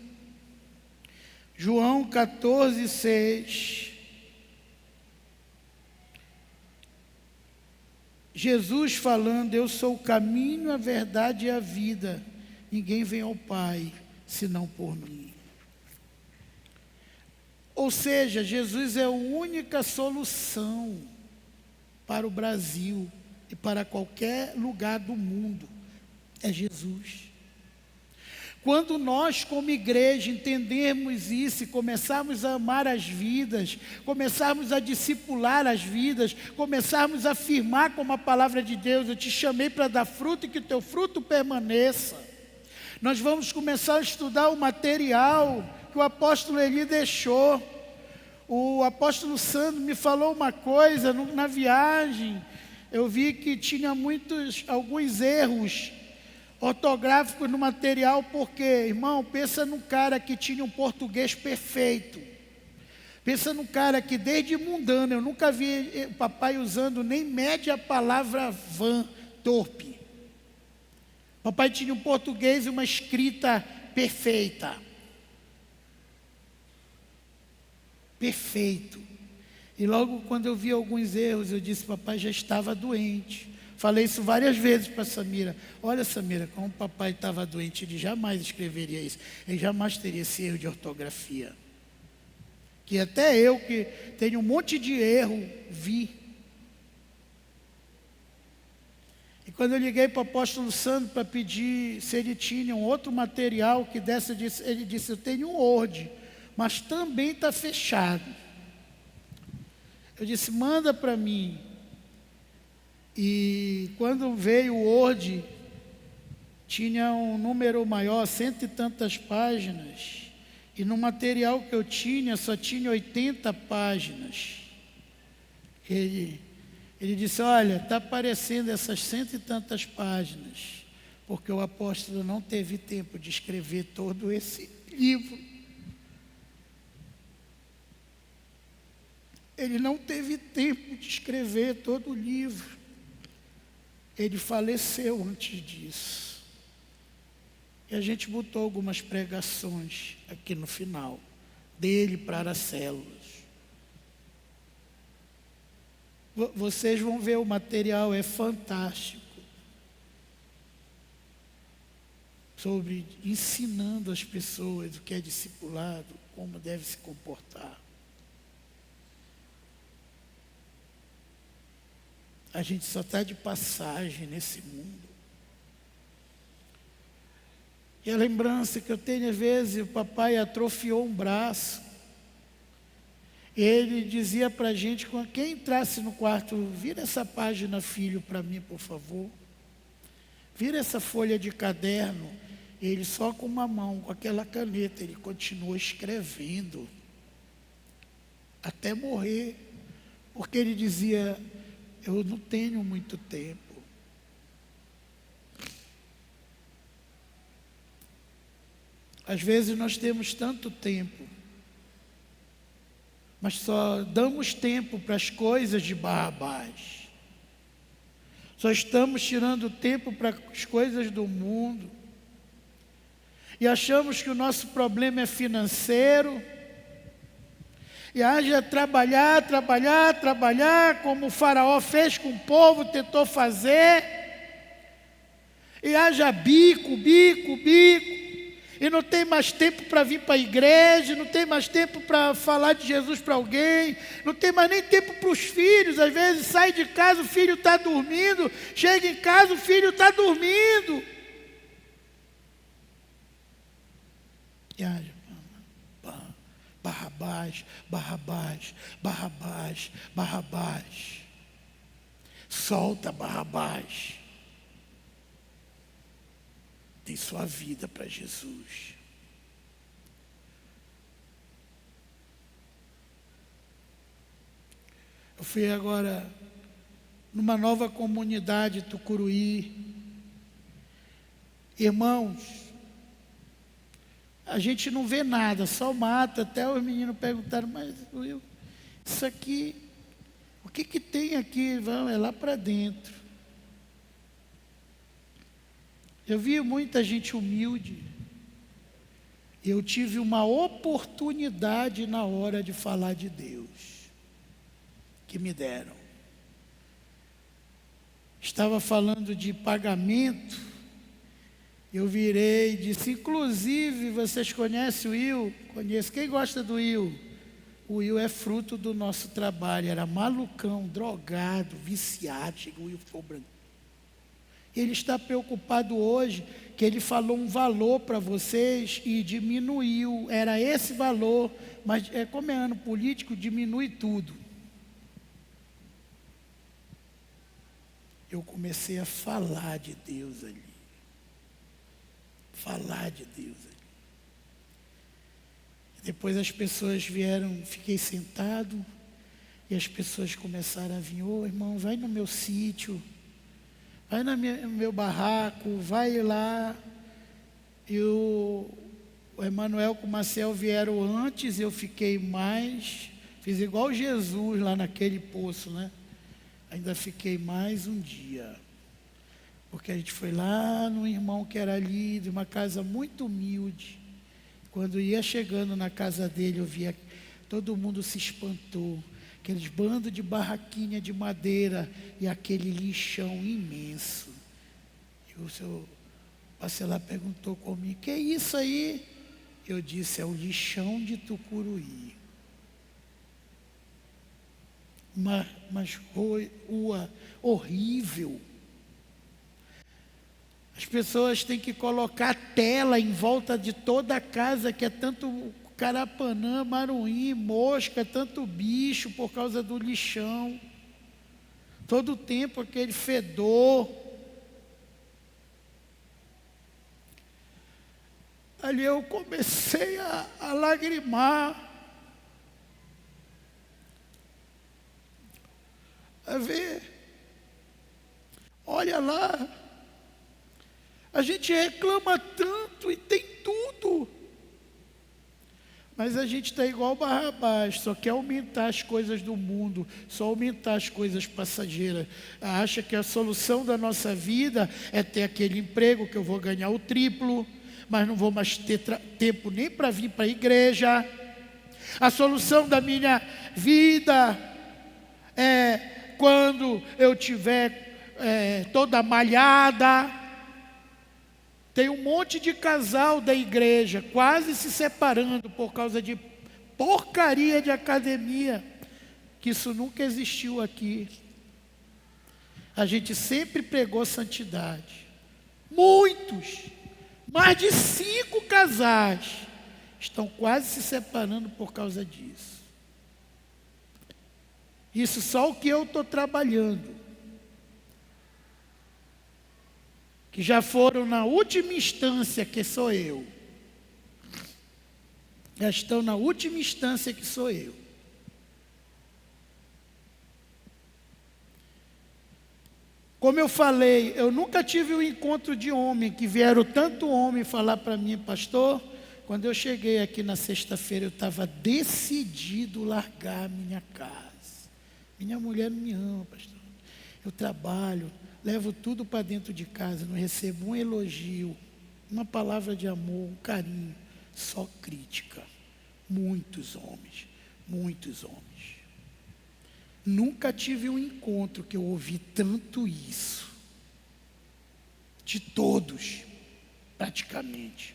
João 14:6. Jesus falando: eu sou o caminho, a verdade e a vida. Ninguém vem ao Pai senão por mim. Ou seja, Jesus é a única solução para o Brasil e para qualquer lugar do mundo. É Jesus. Quando nós, como igreja, entendermos isso e começarmos a amar as vidas, começarmos a discipular as vidas, começarmos a afirmar como a palavra de Deus: eu te chamei para dar fruto e que o teu fruto permaneça. Nós vamos começar a estudar o material que o apóstolo Eli deixou. O apóstolo Sandro me falou uma coisa na viagem. Eu vi que tinha alguns erros ortográficos no material, porque, irmão, pensa num cara que tinha um português perfeito. Pensa num cara que desde mundano, eu nunca vi o papai usando nem média a palavra van, torpe. Papai tinha um português e uma escrita perfeita. Perfeito. E logo quando eu vi alguns erros, eu disse: papai já estava doente. Falei isso várias vezes para Samira. Olha, Samira, como o papai estava doente, ele jamais escreveria isso. Ele jamais teria esse erro de ortografia. Que até eu, que tenho um monte de erro, vi. E quando eu liguei para o apóstolo Sandro para pedir se ele tinha um outro material que desse, ele disse: eu tenho um Word, mas também está fechado. Eu disse: manda para mim. E quando veio o Word, tinha um número maior, 100 e tantas páginas. E no material que eu tinha, só tinha 80 páginas. Ele disse: olha, está aparecendo essas 100 e tantas páginas, porque o apóstolo não teve tempo de escrever todo esse livro. Ele não teve tempo de escrever todo o livro. Ele faleceu antes disso. E a gente botou algumas pregações aqui no final, dele para as células. Vocês vão ver, o material é fantástico. Sobre ensinando as pessoas o que é discipulado, como deve se comportar. A gente só está de passagem nesse mundo. E a lembrança que eu tenho, às vezes, o papai atrofiou um braço. Ele dizia para a gente, quem entrasse no quarto: vira essa página, filho, para mim, por favor. Vira essa folha de caderno. Ele só com uma mão, com aquela caneta, ele continuou escrevendo. Até morrer. Porque ele dizia: eu não tenho muito tempo. Às vezes nós temos tanto tempo, mas só damos tempo para as coisas de Barrabás. Só estamos tirando tempo para as coisas do mundo. E achamos que o nosso problema é financeiro. E haja trabalhar, como o faraó fez com o povo, tentou fazer. E haja bico. E e não tem mais tempo para vir para a igreja, não tem mais tempo para falar de Jesus para alguém, não tem mais nem tempo para os filhos. Às vezes sai de casa, o filho está dormindo, chega em casa, o filho está dormindo. E aí, Barrabás, Barrabás, Barrabás, Barrabás. Solta Barrabás. Dê sua vida para Jesus. Eu fui agora numa nova comunidade, Tucuruí. Irmãos, a gente não vê nada, só mata. Até os meninos perguntaram, mas Will, isso aqui, o que que tem aqui? Vamos, é lá para dentro. Eu vi muita gente humilde. Eu tive uma oportunidade na hora de falar de Deus, que me deram. Estava falando de pagamento, eu virei e disse, inclusive, vocês conhecem o Will? Conheço. Quem gosta do Will? O Will é fruto do nosso trabalho. Era malucão, drogado, viciado. Chegou o Will, ficou branco. Ele está preocupado hoje, que ele falou um valor para vocês e diminuiu. Era esse valor, mas como é ano político, diminui tudo. Eu comecei a falar de Deus ali. Falar de Deus ali. Depois as pessoas vieram, fiquei sentado, e as pessoas começaram a vir, ô irmão, vai no meu sítio, vai no meu barraco, vai lá. E o Emanuel com o Marcel vieram antes, eu fiquei mais, fiz igual Jesus lá naquele poço, né? Ainda fiquei mais um dia. Porque a gente foi lá no irmão que era ali, de uma casa muito humilde. Quando ia chegando na casa dele, eu via, todo mundo se espantou. Aqueles bandos de barraquinha de madeira e aquele lixão imenso. E o seu parcelar perguntou comigo, que é isso aí? Eu disse, é o lixão de Tucuruí. Mas rua horrível. As pessoas têm que colocar tela em volta de toda a casa, que é tanto carapanã, maruim, mosca, tanto bicho por causa do lixão. Todo o tempo aquele fedor. Ali eu comecei a lagrimar. A ver. Olha lá. A gente reclama tanto e tem tudo. Mas a gente está igual Barrabás, só quer aumentar as coisas do mundo, só aumentar as coisas passageiras. Acha que a solução da nossa vida é ter aquele emprego que eu vou ganhar o triplo, mas não vou mais ter tempo nem para vir para a igreja. A solução da minha vida é quando eu tiver toda malhada. Tem um monte de casal da igreja quase se separando por causa de porcaria de academia, que isso nunca existiu aqui. A gente sempre pregou santidade. Muitos, mais de 5 casais, estão quase se separando por causa disso. Isso só o que eu estou trabalhando. Que já foram na última instância, que sou eu. Já estão na última instância, que sou eu. Como eu falei, eu nunca tive um encontro de homem, que vieram tanto homem falar para mim, pastor, quando eu cheguei aqui na sexta-feira, eu estava decidido largar a minha casa. Minha mulher não me ama, pastor. Eu trabalho, levo tudo para dentro de casa, não recebo um elogio, uma palavra de amor, um carinho, só crítica. Muitos homens, muitos homens. Nunca tive um encontro que eu ouvi tanto isso. De todos, praticamente.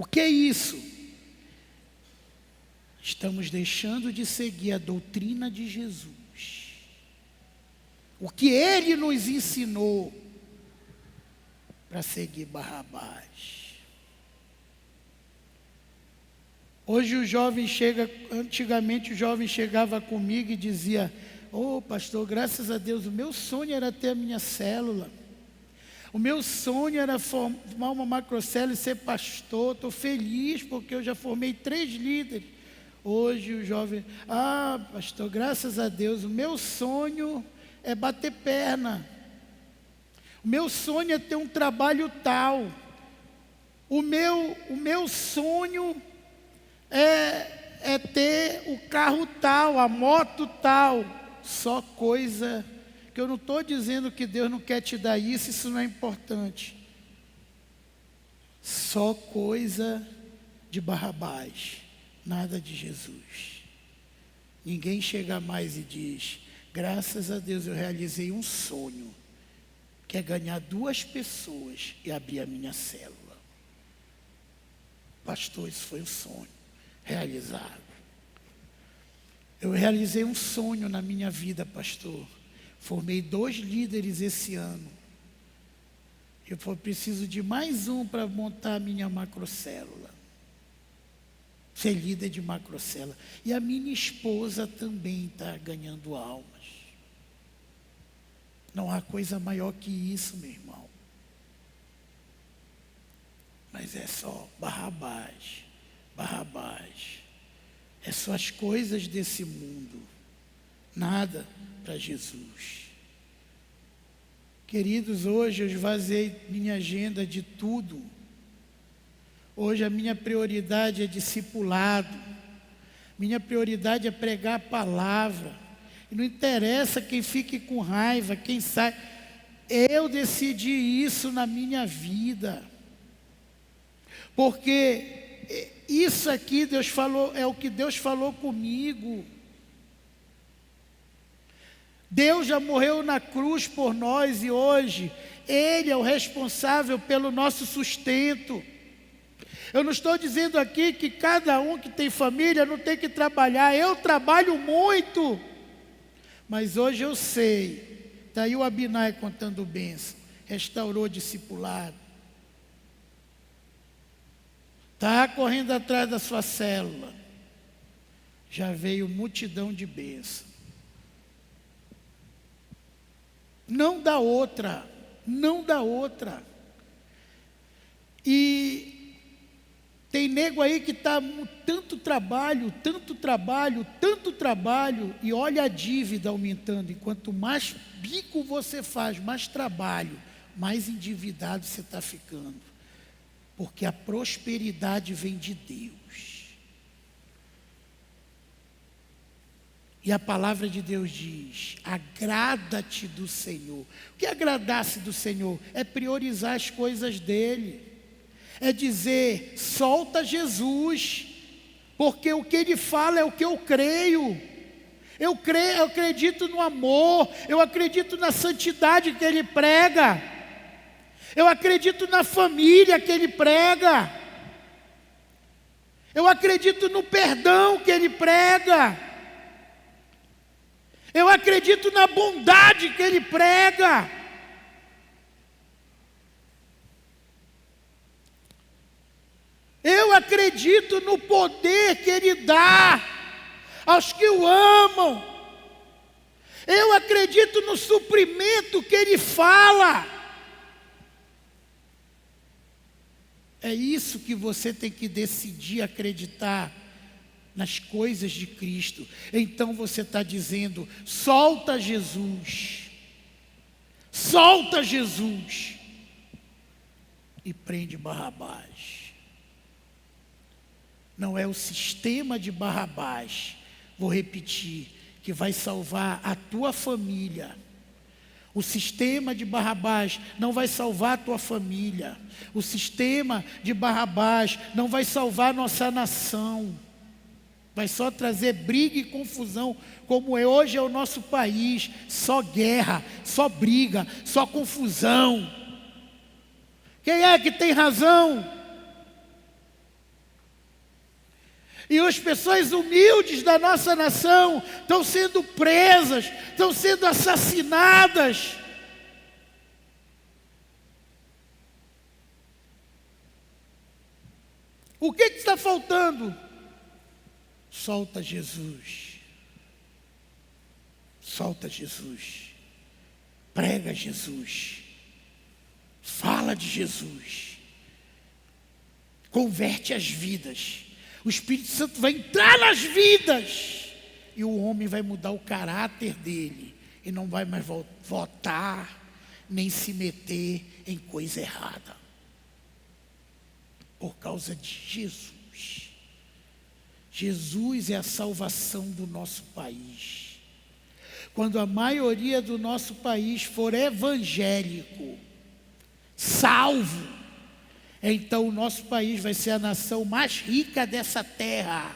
O que é isso? Estamos deixando de seguir a doutrina de Jesus. O que Ele nos ensinou para seguir Barrabás. Hoje o jovem chega, antigamente o jovem chegava comigo e dizia: "Ô pastor, graças a Deus, o meu sonho era ter a minha célula. O meu sonho era formar uma macrocélula e ser pastor. Estou feliz porque eu já formei 3 líderes. Hoje o jovem: pastor, graças a Deus, o meu sonho é bater perna. O meu sonho é ter um trabalho tal. O meu sonho é ter o carro tal, a moto tal." Só coisa que eu não estou dizendo que Deus não quer te dar isso não é importante. Só coisa de Barrabás, nada de Jesus. Ninguém chega mais e diz: "Graças a Deus eu realizei um sonho, que é ganhar 2 pessoas e abrir a minha célula." Pastor, isso foi um sonho realizado. Eu realizei um sonho na minha vida, pastor. Formei 2 líderes esse ano. Eu preciso de mais um para montar a minha macrocélula. Ser líder de macrocélula. E a minha esposa também está ganhando almas. Não há coisa maior que isso, meu irmão. Mas é só Barrabás. É só as coisas desse mundo. Nada para Jesus. Queridos, hoje eu esvaziei minha agenda de tudo. Hoje a minha prioridade é discipulado. Minha prioridade é pregar a palavra. E não interessa quem fique com raiva, quem sai. Eu decidi isso na minha vida. Porque isso aqui Deus falou, é o que Deus falou comigo. Deus já morreu na cruz por nós e hoje Ele é o responsável pelo nosso sustento. Eu não estou dizendo aqui que cada um que tem família não tem que trabalhar. Eu trabalho muito. Mas hoje eu sei. Está aí o Abinai contando bênção. Restaurou o discipulado. Está correndo atrás da sua célula. Já veio multidão de bênção. Não dá outra. Não dá outra. E tem nego aí que está tanto trabalho, e olha a dívida aumentando. E quanto mais bico você faz, mais trabalho, mais endividado você está ficando. Porque a prosperidade vem de Deus. E a palavra de Deus diz: agrada-te do Senhor. O que é agradar-se do Senhor? É priorizar as coisas dEle. É dizer: solta Jesus, porque o que Ele fala é o que eu creio. Eu acredito no amor, eu acredito na santidade que Ele prega. Eu acredito na família que Ele prega. Eu acredito no perdão que Ele prega. Eu acredito na bondade que Ele prega. Eu acredito no poder que Ele dá aos que o amam. Eu acredito no suprimento que Ele fala. É isso que você tem que decidir acreditar, nas coisas de Cristo. Então você está dizendo: solta Jesus. Solta Jesus. E prende Barrabás. Não é o sistema de Barrabás, vou repetir, que vai salvar a tua família. O sistema de Barrabás não vai salvar a tua família. O sistema de Barrabás não vai salvar a nossa nação. Vai só trazer briga e confusão, como hoje é o nosso país. Só guerra, só briga, só confusão. Quem é que tem razão? E as pessoas humildes da nossa nação estão sendo presas, estão sendo assassinadas. O que está faltando? Solta Jesus. Solta Jesus. Prega Jesus. Fala de Jesus. Converte as vidas. O Espírito Santo vai entrar nas vidas. E o homem vai mudar o caráter dele. E não vai mais votar, nem se meter em coisa errada. Por causa de Jesus. Jesus é a salvação do nosso país. Quando a maioria do nosso país for evangélico, salvo, então o nosso país vai ser a nação mais rica dessa terra.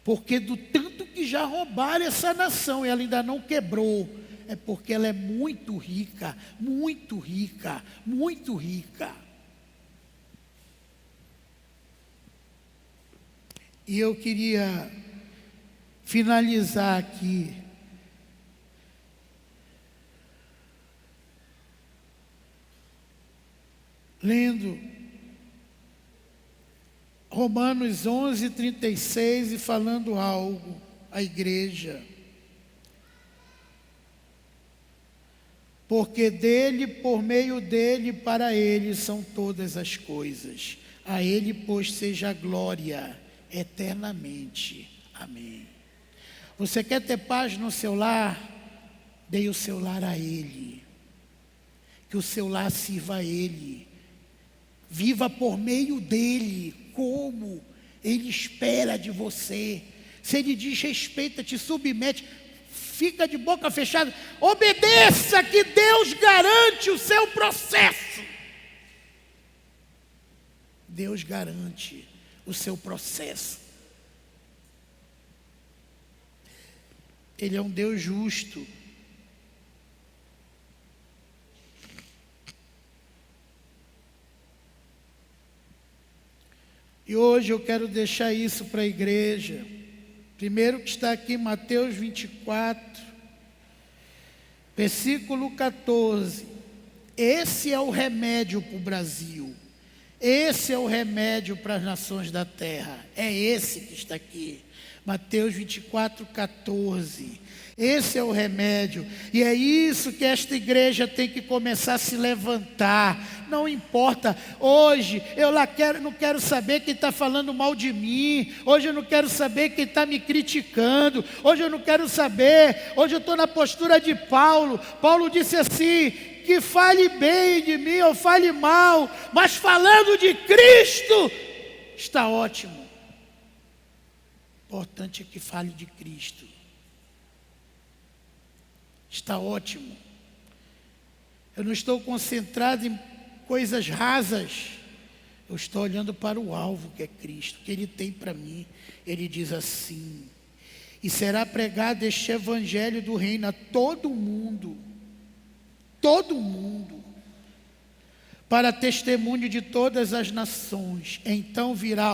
Porque do tanto que já roubaram essa nação e ela ainda não quebrou, é porque ela é muito rica, muito rica, muito rica. E eu queria finalizar aqui lendo Romanos 11:36 e falando algo à igreja. Porque dele, por meio dele, para ele são todas as coisas. A ele, pois, seja a glória eternamente. Amém. Você quer ter paz no seu lar? Dê o seu lar a ele. Que o seu lar sirva a ele. Viva por meio dele, como ele espera de você. Se ele diz respeita, te submete, fica de boca fechada, obedeça que Deus garante o seu processo. Deus garante o seu processo. Ele é um Deus justo. E hoje eu quero deixar isso para a igreja. Primeiro que está aqui, Mateus 24, versículo 14. Esse é o remédio para o Brasil. Esse é o remédio para as nações da terra. É esse que está aqui. Mateus 24, 14. Esse é o remédio. E é isso que esta igreja tem que começar a se levantar. Não importa. Hoje eu não quero saber quem está falando mal de mim. Hoje eu não quero saber quem está me criticando. Hoje eu não quero saber. Hoje eu estou na postura de Paulo. Paulo disse assim: que fale bem de mim ou fale mal, mas falando de Cristo, está ótimo. O importante é que fale de Cristo. Está ótimo. Eu não estou concentrado em coisas rasas. Eu estou olhando para o alvo que é Cristo, que Ele tem para mim. Ele diz assim: e será pregado este evangelho do reino a todo mundo, para testemunho de todas as nações. Então virá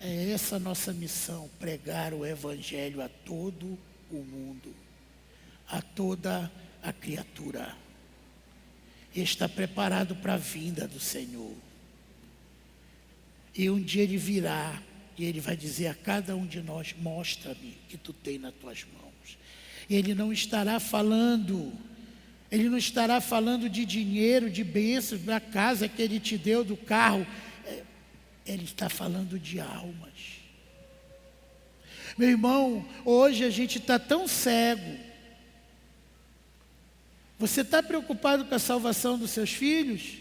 é essa a nossa missão, pregar o evangelho a todo o mundo, a toda a criatura. E está preparado para a vinda do Senhor. E um dia Ele virá e Ele vai dizer a cada um de nós: mostra-me que tu tens nas tuas mãos. E Ele não estará falando de dinheiro, de bênçãos, da casa que Ele te deu, do carro. Ele está falando de almas. Meu irmão, hoje a gente está tão cego. Você está preocupado com a salvação dos seus filhos?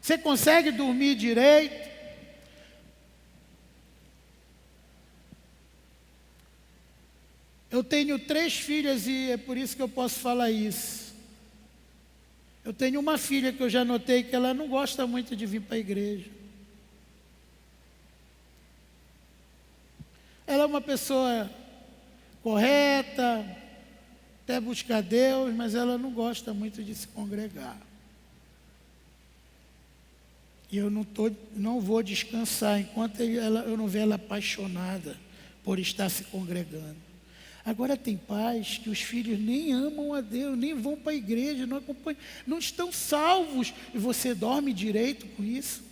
Você consegue dormir direito? Eu tenho 3 filhas e é por isso que eu posso falar isso. Eu tenho uma filha que eu já notei que ela não gosta muito de vir para a igreja. Ela é uma pessoa correta, até busca Deus, mas ela não gosta muito de se congregar. E eu não vou descansar enquanto eu não ver ela apaixonada por estar se congregando. Agora tem pais que os filhos nem amam a Deus, nem vão para a igreja, não acompanham, não estão salvos. E você dorme direito com isso?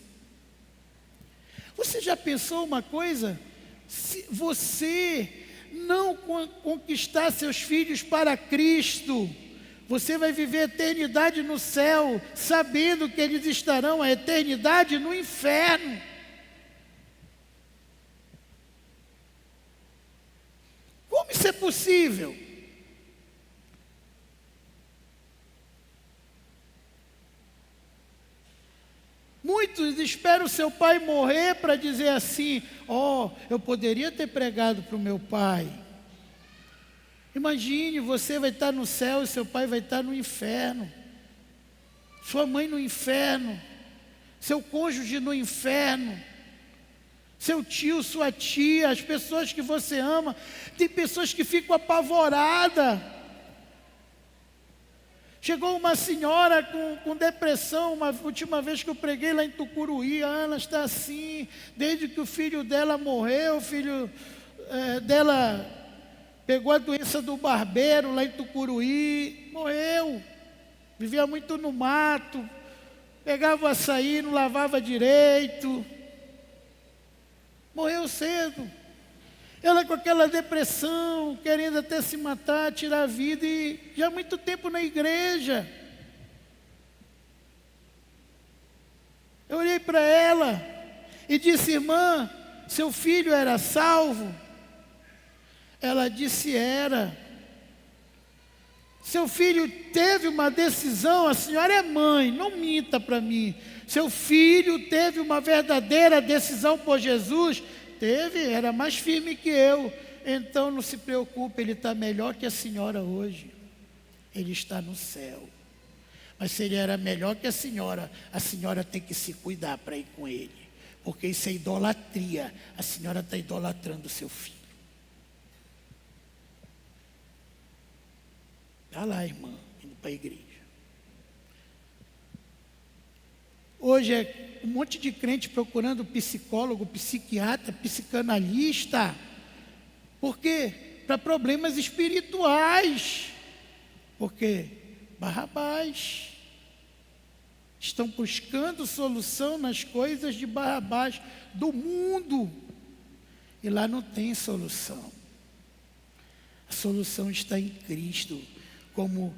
Você já pensou uma coisa? Se você não conquistar seus filhos para Cristo, você vai viver a eternidade no céu, sabendo que eles estarão a eternidade no inferno. Como isso é possível? Muitos esperam seu pai morrer para dizer assim: eu poderia ter pregado para o meu pai. Imagine, você vai estar no céu e seu pai vai estar no inferno. Sua mãe no inferno. Seu cônjuge no inferno. Seu tio, sua tia, as pessoas que você ama. Tem pessoas que ficam apavoradas. Chegou uma senhora com depressão, uma última vez que eu preguei lá em Tucuruí, a Ana está assim, desde que o filho dela morreu, o filho dela pegou a doença do barbeiro lá em Tucuruí, morreu, vivia muito no mato, pegava o açaí, não lavava direito, morreu cedo. Ela com aquela depressão, querendo até se matar, tirar a vida, e já há muito tempo na igreja. Eu olhei para ela e disse: irmã, seu filho era salvo? Ela disse: era. Seu filho teve uma decisão, a senhora é mãe, não minta para mim. Seu filho teve uma verdadeira decisão por Jesus? Teve, era mais firme que eu. Então não se preocupe, ele está melhor que a senhora hoje. Ele está no céu. Mas se ele era melhor que a senhora tem que se cuidar para ir com ele. Porque isso é idolatria. A senhora está idolatrando o seu filho. Está lá, irmã, indo para a igreja. Hoje é um monte de crente procurando psicólogo, psiquiatra, psicanalista. Por quê? Para problemas espirituais. Porque Barrabás. Estão buscando solução nas coisas de Barrabás, do mundo. E lá não tem solução. A solução está em Cristo, como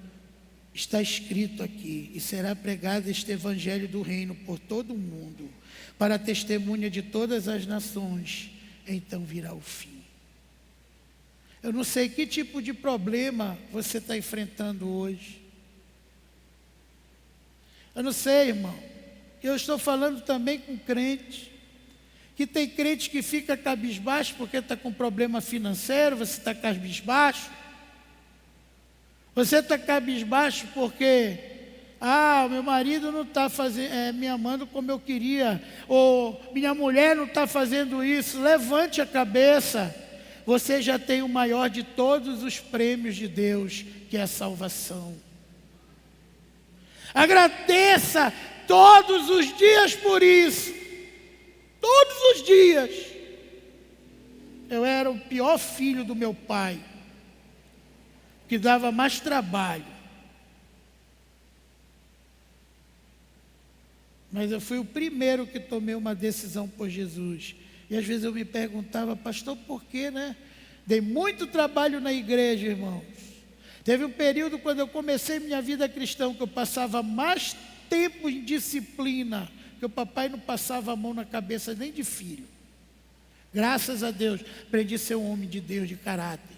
está escrito aqui: e será pregado este evangelho do reino por todo o mundo, para a testemunha de todas as nações, então virá o fim. Eu não sei que tipo de problema você está enfrentando hoje. Eu não sei, irmão. Eu estou falando também com crente, que tem crente que fica cabisbaixo porque está com problema financeiro. Você está cabisbaixo? Você está cabisbaixo porque meu marido não está me amando como eu queria, ou minha mulher não está fazendo isso. Levante a cabeça. Você já tem o maior de todos os prêmios de Deus, que é a salvação. Agradeça todos os dias por isso. Todos os dias. Eu era o pior filho do meu pai, que dava mais trabalho. Mas eu fui o primeiro que tomei uma decisão por Jesus. E às vezes eu me perguntava: pastor, por quê, né? Dei muito trabalho na igreja, irmãos. Teve um período quando eu comecei minha vida cristã, que eu passava mais tempo em disciplina, que o papai não passava a mão na cabeça nem de filho. Graças a Deus, aprendi a ser um homem de Deus, de caráter,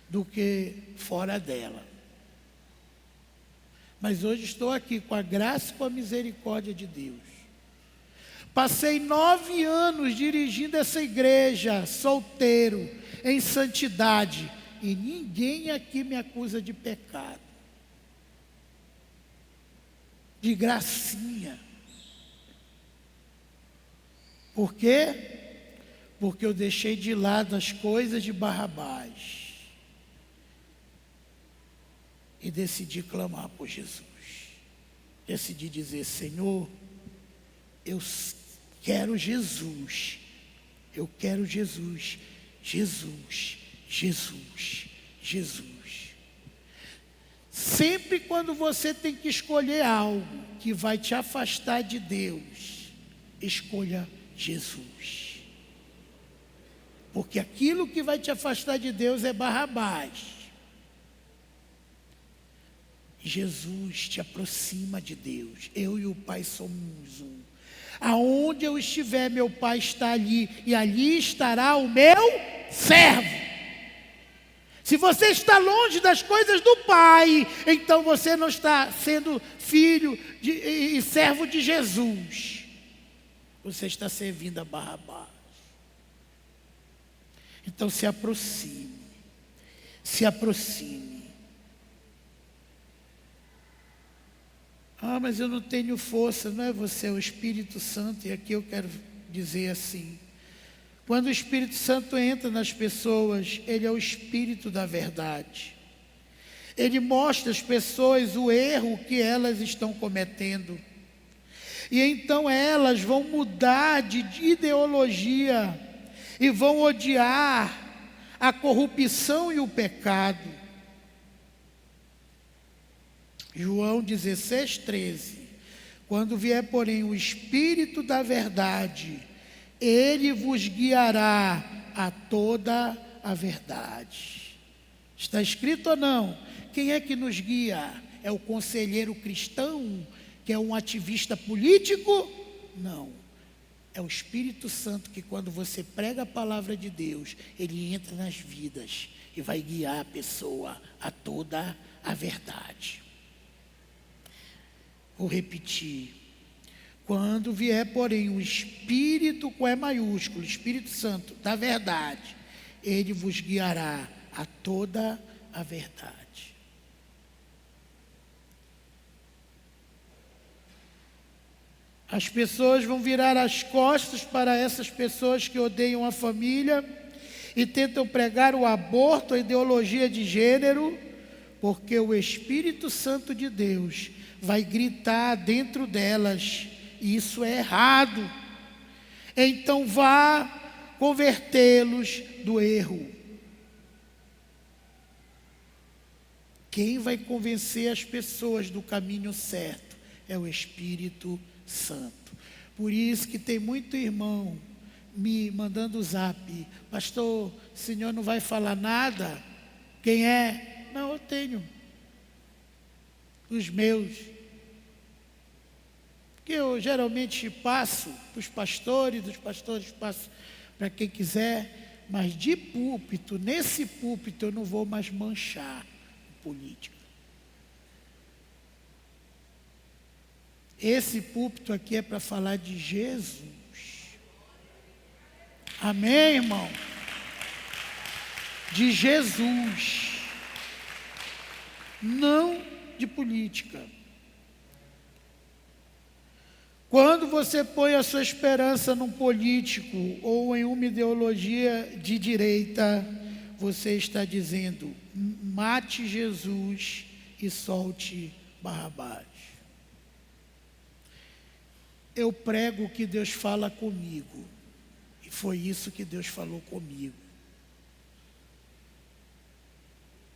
do que fora dela. Mas hoje estou aqui com a graça e com a misericórdia de Deus. Passei 9 anos dirigindo essa igreja, solteiro, em santidade, e ninguém aqui me acusa de pecado, de gracinha. Por quê? Porque eu deixei de lado as coisas de Barrabás e decidi clamar por Jesus. Decidi dizer: Senhor, eu quero Jesus, eu quero Jesus, Jesus, Jesus, Jesus. Sempre quando você tem que escolher algo que vai te afastar de Deus, escolha Jesus. Porque aquilo que vai te afastar de Deus é Barrabás. Jesus te aproxima de Deus. Eu e o Pai somos um. Aonde eu estiver, meu Pai está ali, e ali estará o meu servo. Se você está longe das coisas do Pai, então você não está sendo filho e servo de Jesus. Você está servindo a Barrabás. Então se aproxime. Se aproxime. Ah, mas eu não tenho força. Não é você, é o Espírito Santo. E aqui eu quero dizer assim. Quando o Espírito Santo entra nas pessoas, ele é o Espírito da verdade. Ele mostra às pessoas o erro que elas estão cometendo. E então elas vão mudar de ideologia e vão odiar a corrupção e o pecado. João 16:13. Quando vier, porém, o Espírito da verdade, ele vos guiará a toda a verdade. Está escrito ou não? Quem é que nos guia? É o conselheiro cristão, que é um ativista político? Não. É o Espírito Santo que, quando você prega a palavra de Deus, ele entra nas vidas e vai guiar a pessoa a toda a verdade. Vou repetir. Quando vier, porém, o Espírito com E maiúsculo, Espírito Santo da verdade, ele vos guiará a toda a verdade. As pessoas vão virar as costas para essas pessoas que odeiam a família e tentam pregar o aborto, a ideologia de gênero, porque o Espírito Santo de Deus vai gritar dentro delas: isso é errado. Então vá convertê-los do erro. Quem vai convencer as pessoas do caminho certo é o Espírito Santo. Por isso que tem muito irmão me mandando zap: pastor, o senhor não vai falar nada? Quem é? Não, eu tenho os meus, que eu geralmente passo para os pastores, dos pastores passo para quem quiser, mas de púlpito, nesse púlpito eu não vou mais manchar o político. Esse púlpito aqui é para falar de Jesus. Amém, irmão? De Jesus. Não de política. Quando você põe a sua esperança num político ou em uma ideologia de direita, você está dizendo: mate Jesus e solte Barrabás. Eu prego o que Deus fala comigo, e foi isso que Deus falou comigo.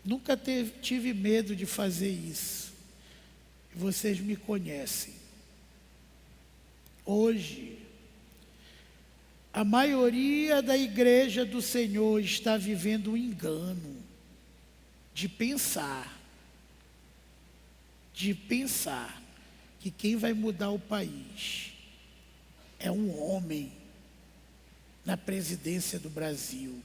Nunca tive medo de fazer isso. Vocês me conhecem. Hoje, a maioria da igreja do Senhor está vivendo um engano de pensar que quem vai mudar o país é um homem na presidência do Brasil.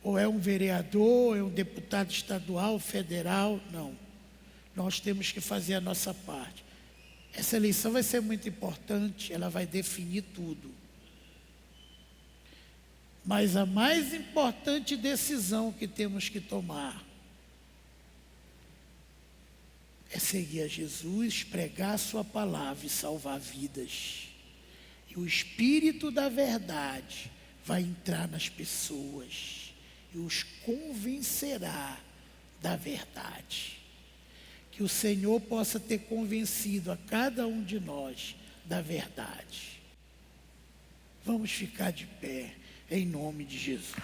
Ou é um vereador, é um deputado estadual, federal. Não. Nós temos que fazer a nossa parte. Essa eleição vai ser muito importante, ela vai definir tudo. Mas a mais importante decisão que temos que tomar é seguir a Jesus, pregar a sua palavra e salvar vidas. E o Espírito da verdade vai entrar nas pessoas e os convencerá da verdade. que o Senhor possa ter convencido a cada um de nós da verdade. Vamos ficar de pé, em nome de Jesus.